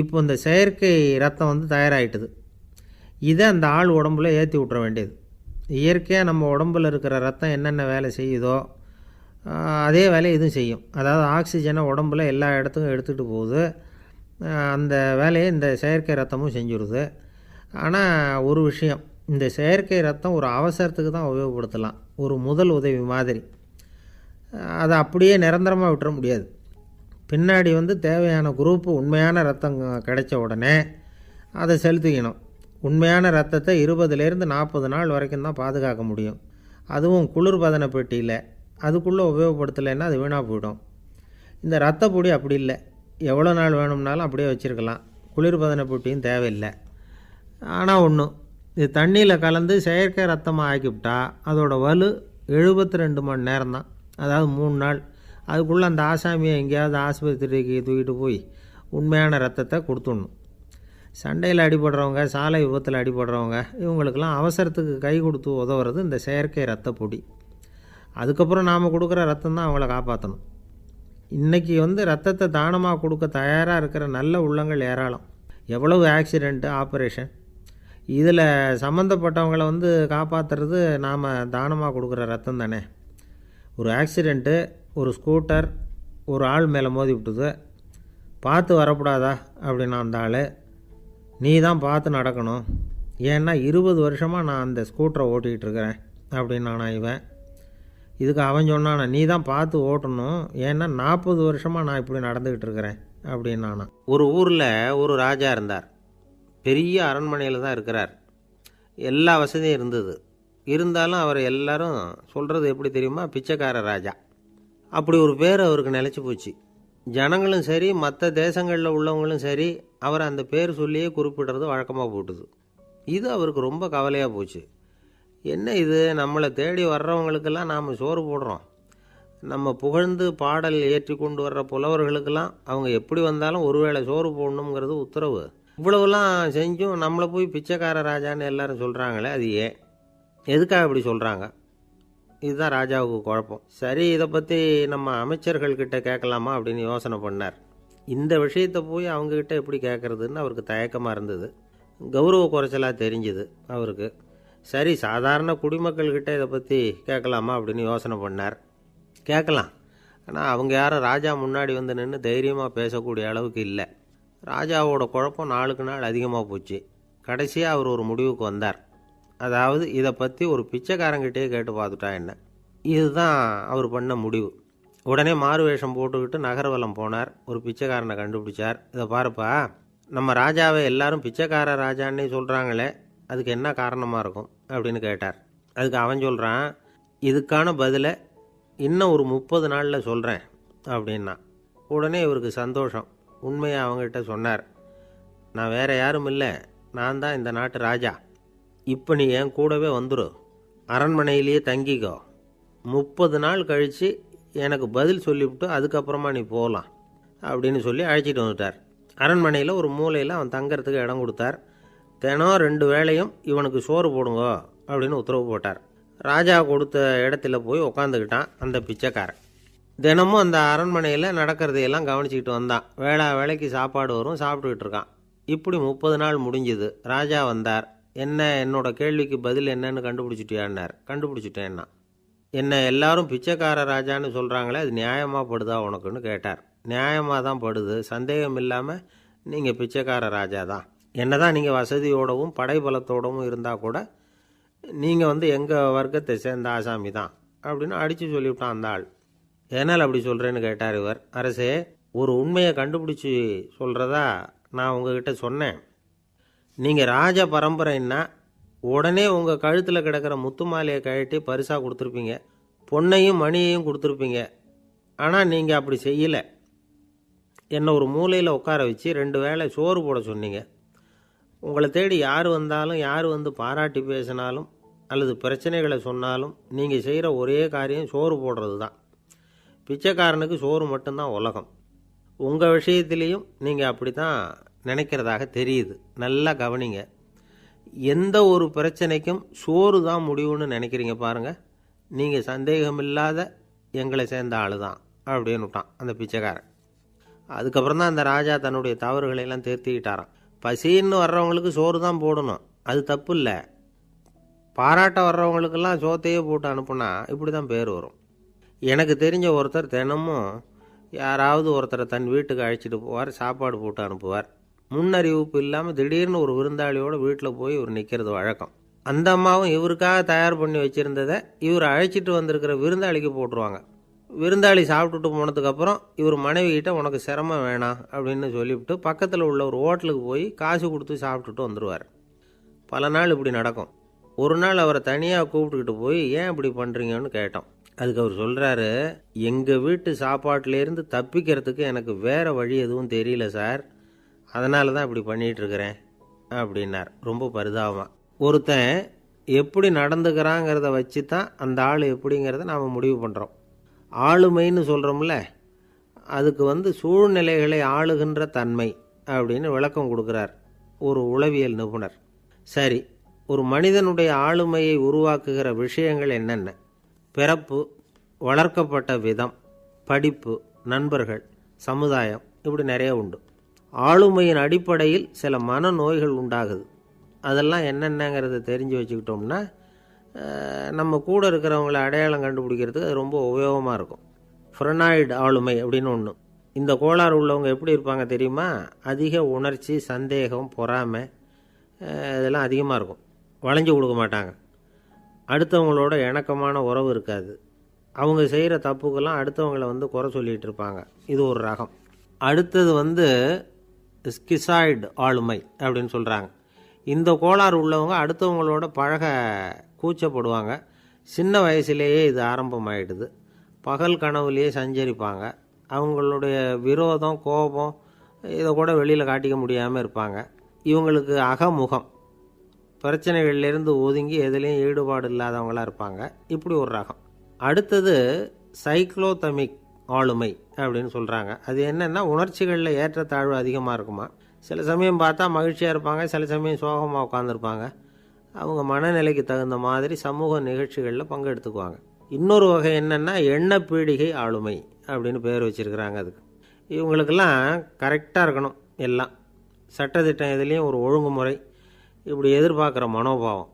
இப்போ இந்த செயற்கை ரத்தம் தயாராகிட்டுது. இதை அந்த ஆள் உடம்புல ஏற்றி விட்டுற வேண்டியது. இயற்கையாக நம்ம உடம்பில் இருக்கிற ரத்தம் என்னென்ன வேலை செய்யுதோ அதே வேலையை இதுவும் செய்யும். அதாவது ஆக்சிஜனை உடம்புல எல்லா இடத்துக்கும் எடுத்துகிட்டு போகுது. அந்த வேலையை இந்த செயற்கை ரத்தமும் செஞ்சுருது. ஆனால் ஒரு விஷயம், இந்த செயற்கை ரத்தம் ஒரு அவசரத்துக்கு தான் உபயோகப்படுத்தலாம், ஒரு முதல் உதவி மாதிரி. அதை அப்படியே நிரந்தரமாக விட்டுற முடியாது. பின்னாடி தேவையான குரூப்பு உண்மையான ரத்தம் கிடைச்ச உடனே அதை செலுத்திக்கணும். உண்மையான ரத்தத்தை 20லேருந்து 40 நாள் வரைக்கும் தான் பாதுகாக்க முடியும். அதுவும் குளிர்பதன பெட்டியில். அதுக்குள்ளே உபயோகப்படுத்தலைன்னா அது வீணாக போயிடும். இந்த ரத்த பொடி அப்படி இல்லை, எவ்வளோ நாள் வேணும்னாலும் அப்படியே வச்சுருக்கலாம். குளிர்பதன பெட்டியும் தேவையில்லை. ஆனால் ஒன்று, இது தண்ணியில் கலந்து செயற்கை ரத்தமாக ஆக்கிவிட்டா அதோட வலு 72 மணி நேரம் தான். அதாவது 3 நாள். அதுக்குள்ளே அந்த ஆசாமியை எங்கேயாவது ஆஸ்பத்திரிக்கு தூக்கிட்டு போய் உண்மையான ரத்தத்தை கொடுத்துடணும். சண்டையில் அடிபடுறவங்க, சாலை விபத்தில் அடிபடுறவங்க, இவங்களுக்கெல்லாம் அவசரத்துக்கு கை கொடுத்து உதவுறது இந்த செயற்கை ரத்த பொடி. அதுக்கப்புறம் நாம் கொடுக்குற ரத்தம் தான் அவங்கள காப்பாற்றணும். இன்றைக்கி ரத்தத்தை தானமாக கொடுக்க தயாராக இருக்கிற நல்ல உள்ளங்கள் ஏராளம். எவ்வளவு ஆக்சிடெண்ட்டு, ஆப்ரேஷன், இதில் சம்மந்தப்பட்டவங்களை காப்பாற்றுறது நாம் தானமாக கொடுக்குற ரத்தம் தானே. ஒரு ஆக்சிடெண்ட்டு, ஒரு ஸ்கூட்டர் ஒரு ஆள் மேலே மோதி விட்டுது, பார்த்து வரக்கூடாதா அப்படின்னா அந்த ஆள், நீ தான் பார்த்து நடக்கணும், ஏன்னா 20 வருஷமாக நான் அந்த ஸ்கூட்டரை ஓட்டிகிட்டு இருக்கிறேன் அப்படின்னானா இவன். இதுக்கு அவன் சொன்னானா, நீ தான் பார்த்து ஓட்டணும், ஏன்னா 40 வருஷமாக நான் இப்படி நடந்துக்கிட்டு இருக்கிறேன் அப்படின்னானா. ஒரு ஊரில் ஒரு ராஜா இருந்தார். பெரிய அரண்மனையில் தான் இருக்கிறார். எல்லா வசதியும் இருந்தது. இருந்தாலும் அவர் எல்லாரும் சொல்கிறது எப்படி தெரியுமா? பிச்சைக்கார ராஜா. அப்படி ஒரு பேர் அவருக்கு நிலச்சி போச்சு. ஜனங்களும் சரி, மற்ற தேசங்களில் உள்ளவங்களும் சரி, அவர் அந்த பேர் சொல்லியே குறிப்பிடுறது வழக்கமாக போட்டுது. இது அவருக்கு ரொம்ப கவலையாக போச்சு. என்ன இது, நம்மளை தேடி வர்றவங்களுக்கெல்லாம் நாம் சோறு போடுறோம், நம்ம புகழ்ந்து பாடல் ஏற்றி கொண்டு வர்ற புலவர்களுக்கெல்லாம் அவங்க எப்படி வந்தாலும் ஒருவேளை சோறு போடணுங்கிறது உத்தரவு. இவ்வளவுலாம் செஞ்சும் நம்மளை போய் பிச்சைக்கார ராஜான்னு எல்லாரும் சொல்கிறாங்களே, அது ஏன், எதுக்காக இப்படி சொல்கிறாங்க? இதுதான் ராஜாவுக்கு குழப்பம். சரி, இதை பற்றி நம்ம அமைச்சர்கள்கிட்ட கேட்கலாமா அப்படின்னு யோசனை பண்ணார். இந்த விஷயத்தை போய் அவங்கக்கிட்ட எப்படி கேட்குறதுன்னு அவருக்கு தயக்கமாக இருந்தது. கௌரவ குறைச்சலாக தெரிஞ்சுது அவருக்கு. சரி, சாதாரண குடிமக்கள்கிட்ட இதை பற்றி கேட்கலாமா அப்படின்னு யோசனை பண்ணார். கேட்கலாம், ஆனால் அவங்க யாரும் ராஜா முன்னாடி வந்து நின்று தைரியமாக பேசக்கூடிய அளவுக்கு இல்லை. ராஜாவோட குழப்பம் நாளுக்கு நாள் அதிகமாக போச்சு. கடைசியாக அவர் ஒரு முடிவுக்கு வந்தார். அதாவது இதை பற்றி ஒரு பிச்சைக்காரங்கிட்டே கேட்டு பார்த்துட்டா என்ன. இதுதான் அவர் பண்ண முடிவு. உடனே மாறு வேஷம் போட்டுக்கிட்டு நகர்வலம் போனார். ஒரு பிச்சைக்காரனை கண்டுபிடிச்சார். இதை பாருப்பா, நம்ம ராஜாவை எல்லாரும் பிச்சைக்கார ராஜான்னே சொல்கிறாங்களே, அதுக்கு என்ன காரணமாக இருக்கும் அப்படின்னு கேட்டார். அதுக்கு அவன் சொல்கிறான், இதுக்கான பதிலை இன்னும் ஒரு 30 நாளில் சொல்கிறேன் அப்படின்னா. உடனே இவருக்கு சந்தோஷம். உண்மையை அவங்ககிட்ட சொன்னார். நான் வேறு யாரும் இல்லை, நான் தான் இந்த நாட்டு ராஜா. இப்போ நீ என் கூடவே வந்துடு, அரண்மனையிலேயே தங்கிக்கோ. 30 நாள் கழித்து எனக்கு பதில் சொல்லிவிட்டு அதுக்கப்புறமா நீ போகலாம் அப்படின்னு சொல்லி அழைச்சிட்டு வந்துட்டார். அரண்மனையில் ஒரு மூலையில் அவன் தங்கறதுக்கு இடம் கொடுத்தார். தினம் 2 வேளையும் இவனுக்கு சோறு போடுங்க அப்படின்னு உத்தரவு போட்டார். ராஜா கொடுத்த இடத்துல போய் உக்காந்துக்கிட்டான் அந்த பிச்சைக்காரன். தினமும் அந்த அரண்மனையில் நடக்கிறதையெல்லாம் கவனிச்சிக்கிட்டு வந்தான். வேளைக்கு சாப்பாடு வரும், சாப்பிட்டுக்கிட்டு இருக்கான். இப்படி 30 நாள் முடிஞ்சுது. ராஜா வந்தார். என்ன, என்னோட கேள்விக்கு பதில் என்னன்னு கண்டுபிடிச்சிட்டியான்னார். கண்டுபிடிச்சிட்டேன்னா. என்ன எல்லாரும் பிச்சைக்கார ராஜான்னு சொல்கிறாங்களே, அது நியாயமாக படுதா உனக்குன்னு கேட்டார். நியாயமாக தான் படுது, சந்தேகம் இல்லாமல் நீங்கள் பிச்சைக்கார ராஜா தான். என்ன தான் நீங்கள் வசதியோடவும் படைபலத்தோடவும் இருந்தால் கூட நீங்கள் எங்கள் வர்க்கத்தை சேர்ந்த ஆசாமி தான் அப்படின்னு அடித்து சொல்லிவிட்டான் அந்த ஆள். ஏனால் அப்படி சொல்கிறேன்னு கேட்டார் இவர். அரசே, ஒரு உண்மையை கண்டுபிடிச்சி சொல்கிறதா நான் உங்ககிட்ட சொன்னேன். நீங்கள் ராஜ பரம்பரைன்னா உடனே உங்கள் கழுத்தில் கிடக்கிற முத்து மாலையை கழட்டி பரிசாக கொடுத்துருப்பீங்க, பொன்னையும் மணியையும் கொடுத்துருப்பீங்க. ஆனால் நீங்கள் அப்படி செய்யலை. என்னை ஒரு மூலையில் உட்கார வச்சு 2 வேளை சோறு போட சொன்னீங்க. உங்களை தேடி யார் வந்தாலும், யார் வந்து பாராட்டி பேசினாலும் அல்லது பிரச்சனைகளை சொன்னாலும் நீங்கள் செய்கிற ஒரே காரியம் சோறு போடுறது தான். பிச்சைக்காரனுக்கு சோறு மட்டும்தான் உலகம். உங்கள் விஷயத்துலேயும் நீங்கள் அப்படி தான் நினைக்கிறதாக தெரியுது. நல்லா கவனிங்க. எந்த ஒரு பிரச்சனைக்கும் சோறு தான் முடிவுன்னு நினைக்கிறீங்க பாருங்கள். நீங்கள் சந்தேகமில்லாத எங்களை சேர்ந்த ஆள் தான் அப்படின்னு விட்டான் அந்த பிச்சைக்காரன். அதுக்கப்புறம் தான் அந்த ராஜா தன்னுடைய தவறுகளையெல்லாம் திருத்திக்கிட்டாராம். பசின்னு வர்றவங்களுக்கு சோறு தான் போடணும், அது தப்பு இல்லை. பாராட்ட வர்றவங்களுக்கெல்லாம் சோத்தையே போட்டு அனுப்புனா இப்படி தான் பேர் வரும். எனக்கு தெரிஞ்ச ஒருத்தர் தினமும் யாராவது ஒருத்தரை தன் வீட்டுக்கு அழைச்சிட்டு போவார், சாப்பாடு போட்டு அனுப்புவார். முன்னறிவிப்பு இல்லாமல் திடீர்னு ஒரு விருந்தாளியோட வீட்டில் போய் இவர் நிற்கிறது வழக்கம். அந்த அம்மாவும் இவருக்காக தயார் பண்ணி வச்சுருந்ததை இவர் அழைச்சிட்டு வந்திருக்கிற விருந்தாளிக்கு போட்டுருவாங்க. விருந்தாளி சாப்பிட்டுட்டு போனதுக்கப்புறம் இவர் மனைவிகிட்ட உனக்கு சிரமம் வேணாம் அப்படின்னு சொல்லிவிட்டு பக்கத்தில் உள்ள ஒரு ஹோட்டலுக்கு போய் காசு கொடுத்து சாப்பிட்டுட்டு வந்துடுவார். பல நாள் இப்படி நடக்கும். ஒரு நாள் அவரை தனியாக கூப்பிட்டுக்கிட்டு போய் ஏன் இப்படி பண்ணுறீங்கன்னு கேட்டோம். அதுக்கு அவர் சொல்கிறாரு, எங்கள் வீட்டு சாப்பாட்டிலேருந்து தப்பிக்கிறதுக்கு எனக்கு வேறு வழி எதுவும் தெரியல சார், அதனால தான் இப்படி பண்ணிகிட்ருக்கிறேன் அப்படின்னார் ரொம்ப பரிதாபமாக. ஒருத்தன் எப்படி நடந்துக்கிறாங்கிறத வச்சு தான் அந்த ஆள் எப்படிங்கிறத நாம் முடிவு பண்ணுறோம். ஆளுமைன்னு சொல்கிறோம்ல, அதுக்கு சூழ்நிலைகளை ஆளுகின்ற தன்மை அப்படின்னு விளக்கம் கொடுக்குறார் ஒரு உளவியல் நிபுணர். சரி, ஒரு மனிதனுடைய ஆளுமையை உருவாக்குகிற விஷயங்கள் என்னென்ன? பிறப்பு, வளர்க்கப்பட்ட விதம், படிப்பு, நண்பர்கள், சமுதாயம், இப்படி நிறைய உண்டு. ஆளுமையின் அடிப்படையில் சில மனநோய்கள் உண்டாகுது. அதெல்லாம் என்னென்னங்கிறத தெரிஞ்சு வச்சுக்கிட்டோம்னா நம்ம கூட இருக்கிறவங்கள அடையாளம் கண்டுபிடிக்கிறதுக்கு அது ரொம்ப உபயோகமாக இருக்கும். ஃப்ரெனாய்டு ஆளுமை அப்படின்னு ஒன்று. இந்த கோளாறு உள்ளவங்க எப்படி இருப்பாங்க தெரியுமா? அதிக உணர்ச்சி, சந்தேகம், பொறாமை இதெல்லாம் அதிகமாக இருக்கும். வளைஞ்சு கொடுக்க மாட்டாங்க. அடுத்தவங்களோட இணக்கமான உறவு இருக்காது. அவங்க செய்கிற தப்புக்கெல்லாம் அடுத்தவங்களை குறை சொல்லிகிட்டு இருப்பாங்க. இது ஒரு ரகம். அடுத்தது ஸ்கிசாய்டு ஆளுமை அப்படின்னு சொல்கிறாங்க. இந்த கோளாறு உள்ளவங்க அடுத்தவங்களோட பழக கூச்சப்படுவாங்க. சின்ன வயசுலேயே இது ஆரம்பமாயிடுது. பகல் கனவுலேயே சஞ்சரிப்பாங்க. அவங்களுடைய விரோதம், கோபம் இதை கூட வெளியில் காட்டிக்க முடியாமல் இருப்பாங்க. இவங்களுக்கு அகமுகம், பிரச்சனைகள்லேருந்து ஒதுங்கி எதுலேயும் ஈடுபாடு இல்லாதவங்களாக இருப்பாங்க. இப்படி ஒரு ரகம். அடுத்தது சைக்ளோதமிக் ஆளுமை அப்படின்னு சொல்கிறாங்க. அது என்னென்னா, உணர்ச்சிகளில் ஏற்றத்தாழ்வு அதிகமாக இருக்குமா. சில சமயம் பார்த்தா மகிழ்ச்சியாக இருப்பாங்க, சில சமயம் சோகமாக உட்காந்துருப்பாங்க. அவங்க மனநிலைக்கு தகுந்த மாதிரி சமூக நிகழ்ச்சிகளில் பங்கெடுத்துக்குவாங்க. இன்னொரு வகை என்னென்னா எண்ண பீடிகை ஆளுமை அப்படின்னு பேர் வச்சுருக்கிறாங்க. அதுக்கு இவங்களுக்கெல்லாம் கரெக்டாக இருக்கணும் எல்லாம். சட்டத்திட்டம் எதுலேயும் ஒரு ஒழுங்குமுறை, இப்படி எதிர்பார்க்குற மனோபாவம்.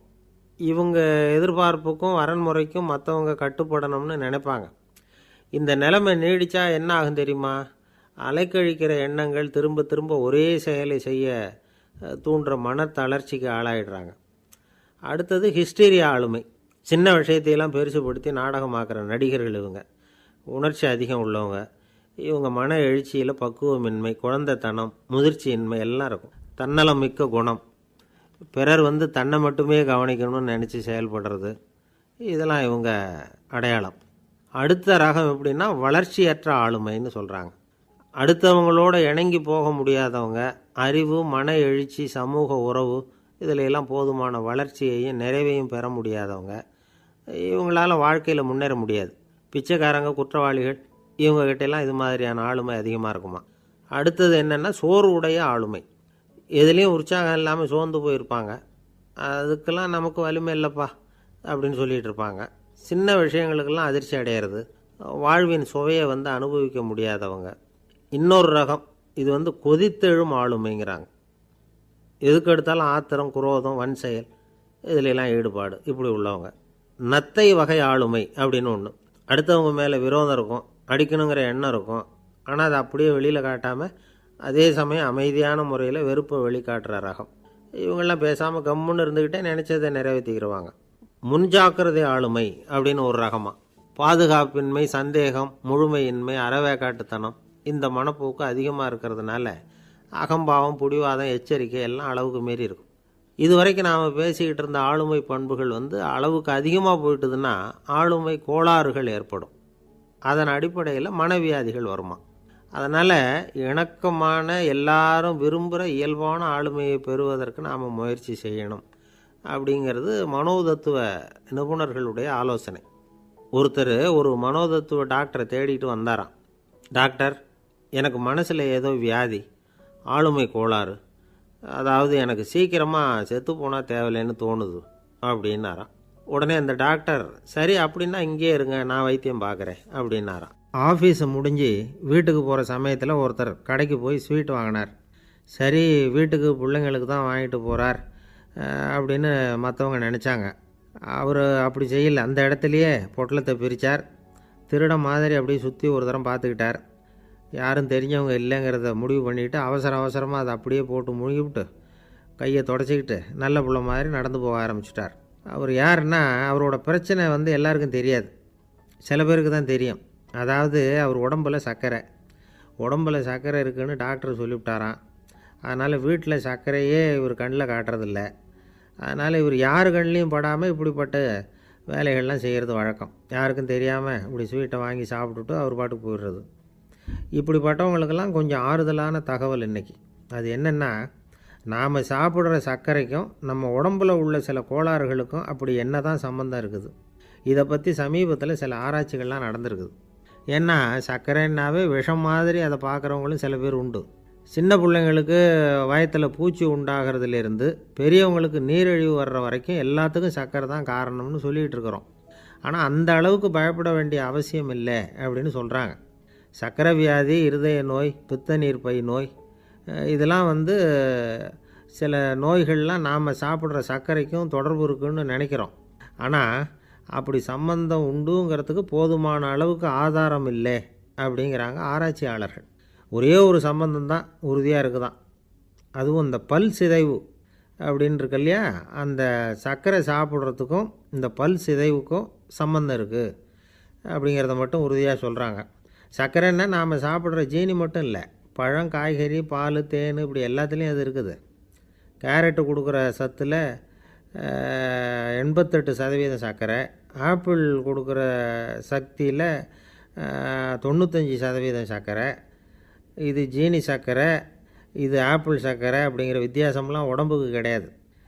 இவங்க எதிர்பார்ப்புக்கும் வரன்முறைக்கும் மற்றவங்க கட்டுப்படணும்னு நினைப்பாங்க. இந்த நிலைமை நீடித்தா என்ன ஆகும் தெரியுமா? அலைக்கழிக்கிற எண்ணங்கள் திரும்ப திரும்ப ஒரே செயலை செய்ய தூண்டுற மனத்தளர்ச்சிக்கு ஆளாயிடுறாங்க. அடுத்தது ஹிஸ்டீரியா ஆளுமை. சின்ன விஷயத்தையெல்லாம் பெருசுப்படுத்தி நாடகமாக்குற நடிகர்கள் இவங்க. உணர்ச்சி அதிகம் உள்ளவங்க. இவங்க மன எழுச்சியில் பக்குவமின்மை, குழந்தைத்தனம், முதிர்ச்சியின்மை எல்லாம் இருக்கும். தன்னலம் மிக்க குணம், பிறர் தன்னை மட்டுமே கவனிக்கணும்னு நினச்சி செயல்படுறது, இதெல்லாம் இவங்க அடையாளம். அடுத்த ரகம் எப்படின்னா வளர்ச்சியற்ற ஆளுமைன்னு சொல்கிறாங்க. அடுத்தவங்களோட இணங்கி போக முடியாதவங்க, அறிவு, மன எழுச்சி, சமூக உறவு இதில் எல்லாம் போதுமான வளர்ச்சியையும் நிறைவையும் பெற முடியாதவங்க. இவங்களால வாழ்க்கையில் முன்னேற முடியாது. பிச்சைக்காரங்க, குற்றவாளிகள், இவங்ககிட்டெல்லாம் இது மாதிரியான ஆளுமை அதிகமாக இருக்குமா. அடுத்தது என்னென்னா சோர்வுடைய ஆளுமை. எதுலேயும் உற்சாகம் இல்லாமல் சோர்ந்து போயிருப்பாங்க. அதுக்கெல்லாம் நமக்கு வலிமை இல்லைப்பா அப்படின்னு சொல்லிகிட்டு இருப்பாங்க. சின்ன விஷயங்களுக்கெல்லாம் அதிர்ச்சி அடையிறது, வாழ்வின் சுவையை அனுபவிக்க முடியாதவங்க. இன்னொரு ரகம், இது கொதித்தெழும் ஆளுமைங்கிறாங்க. எதுக்கு எடுத்தாலும் ஆத்திரம், குரோதம், வன் செயல் இதிலெல்லாம் ஈடுபாடு, இப்படி உள்ளவங்க. நத்தை வகை ஆளுமை அப்படின்னு ஒன்று. அடுத்தவங்க மேலே விரோதம் இருக்கும், அடிக்கணுங்கிற எண்ணம் இருக்கும். ஆனால் அதை அப்படியே வெளியில் காட்டாமல் அதே சமயம் அமைதியான முறையில் வெறுப்பை வெளிக்காட்டுற ரகம். இவங்கெல்லாம் பேசாமல் கம்முன்னு இருந்துக்கிட்டே நினச்சதை நிறைவேற்றிக்கிறவாங்க. முன்ஜாக்கிரதை ஆளுமை அப்படின்னு ஒரு ரகமாக. பாதுகாப்பின்மை, சந்தேகம், முழுமையின்மை, அறவேக்காட்டுத்தனம் இந்த மனப்போக்கு அதிகமாக இருக்கிறதுனால அகம்பாவம், புடிவாதம், எச்சரிக்கை எல்லாம் அளவுக்கு மீறி இருக்கும். இதுவரைக்கும் நாம் பேசிக்கிட்டு இருந்த ஆளுமை பண்புகள் அளவுக்கு அதிகமாக போயிட்டுதுன்னா ஆளுமை கோளாறுகள் ஏற்படும். அதன் அடிப்படையில் மனவியாதிகள் வருமா. அதனால் இணக்கமான, எல்லாரும் விரும்புகிற இயல்பான ஆளுமையை பெறுவதற்கு நாம் முயற்சி செய்யணும் அப்படிங்கிறது மனோதத்துவ நிபுணர்களுடைய ஆலோசனை. ஒருத்தர் ஒரு மனோதத்துவ டாக்டரை தேடிட்டு வந்தாராம். டாக்டர், எனக்கு மனசில் ஏதோ வியாதி, ஆளுமை கோளாறு, அதாவது எனக்கு சீக்கிரமாக செத்து போனால் தேவையில்லைன்னு தோணுது அப்படின்னாராம். உடனே அந்த டாக்டர், சரி அப்படின்னா இங்கே இருங்க, நான் வைத்தியம் பார்க்குறேன் அப்படின்னாராம். ஆஃபீஸை முடிஞ்சு வீட்டுக்கு போகிற சமயத்தில் ஒருத்தர் கடைக்கு போய் ஸ்வீட் வாங்கினார். சரி, வீட்டுக்கு பிள்ளைங்களுக்கு தான் வாங்கிட்டு போகிறார் அப்படின்னு மற்றவங்க நினச்சாங்க. அவர் அப்படி செய்யலை. அந்த இடத்துலையே பொட்டலத்தை பிரித்தார். திருட மாதிரி அப்படியே சுற்றி ஒரு தரம் பார்த்துக்கிட்டார். யாரும் தெரிஞ்சவங்க இல்லைங்கிறத முடிவு பண்ணிவிட்டு அவசரமாக அதை அப்படியே போட்டு முழுகிவிட்டு கையை தொடச்சிக்கிட்டு நல்ல பிள்ளை மாதிரி நடந்து போக ஆரம்பிச்சிட்டார். அவர் யாருன்னா, அவரோட பிரச்சனை எல்லாருக்கும் தெரியாது, சில பேருக்கு தான் தெரியும். அதாவது அவர் உடம்பில் சர்க்கரை இருக்குதுன்னு டாக்டர் சொல்லிவிட்டாராம். அதனால் வீட்டில் சர்க்கரையே இவர் கண்ணில் காட்டுறதில்ல. அதனால் இவர் யார் கண்ணிலையும் படாமல் இப்படிப்பட்ட வேலைகள்லாம் செய்கிறது வழக்கம். யாருக்கும் தெரியாமல் இப்படி ஸ்வீட்டை வாங்கி சாப்பிட்டுட்டு அவர் பாட்டுக்கு போயிடுறது. இப்படிப்பட்டவங்களுக்கெல்லாம் கொஞ்சம் ஆறுதலான தகவல் இன்றைக்கி. அது என்னென்னா, நாம் சாப்பிட்ற சர்க்கரைக்கும் நம்ம உடம்பில் உள்ள சில கோளாறுகளுக்கும் அப்படி என்ன தான் சம்மந்தம் இருக்குது. இதை பற்றி சமீபத்தில் சில ஆராய்ச்சிகள்லாம் நடந்திருக்குது. ஏன்னா சர்க்கரைன்னாவே விஷம் மாதிரி அதை பார்க்குறவங்களும் சில பேர் உண்டு. சின்ன பிள்ளைங்களுக்கு வயத்தில் பூச்சி உண்டாகிறதுலேருந்து பெரியவங்களுக்கு நீரிழிவு வர்ற வரைக்கும் எல்லாத்துக்கும் சர்க்கரை தான் காரணம்னு சொல்லிகிட்டு இருக்கிறோம். ஆனால் அந்த அளவுக்கு பயப்பட வேண்டிய அவசியம் இல்லை அப்படின்னு சொல்கிறாங்க. சர்க்கரை வியாதி, இருதய நோய், பித்த நீர்ப்பை நோய், இதெல்லாம் சில நோய்கள்லாம் நாம் சாப்பிட்ற சர்க்கரைக்கும் தொடர்பு இருக்குன்னு நினைக்கிறோம். ஆனால் அப்படி சம்பந்தம் உண்டுங்கிறதுக்கு போதுமான அளவுக்கு ஆதாரம் இல்லை அப்படிங்கிறாங்க ஆராய்ச்சியாளர்கள். ஒரே ஒரு சம்பந்தம் தான் உறுதியாக இருக்குதான். அதுவும் இந்த பல் சிதைவு அப்படின்னு இருக்கு இல்லையா, அந்த சர்க்கரை சாப்பிட்றதுக்கும் இந்த பல் சிதைவுக்கும் சம்பந்தம் இருக்குது அப்படிங்கிறத மட்டும் உறுதியாக சொல்கிறாங்க. சர்க்கரைன்னா நாம் சாப்பிட்ற ஜீனி மட்டும் இல்லை, பழம், காய்கறி, பால், தேன் இப்படி எல்லாத்துலேயும் அது இருக்குது. கேரட்டு கொடுக்குற சத்தில் 88% சர்க்கரை, ஆப்பிள் கொடுக்குற சக்தியில் 95% சர்க்கரை. இது ஜீனி சர்க்கரை, இது ஆப்பிள் சர்க்கரை அப்படிங்கிற வித்தியாசம்லாம் உடம்புக்கு கிடையாது.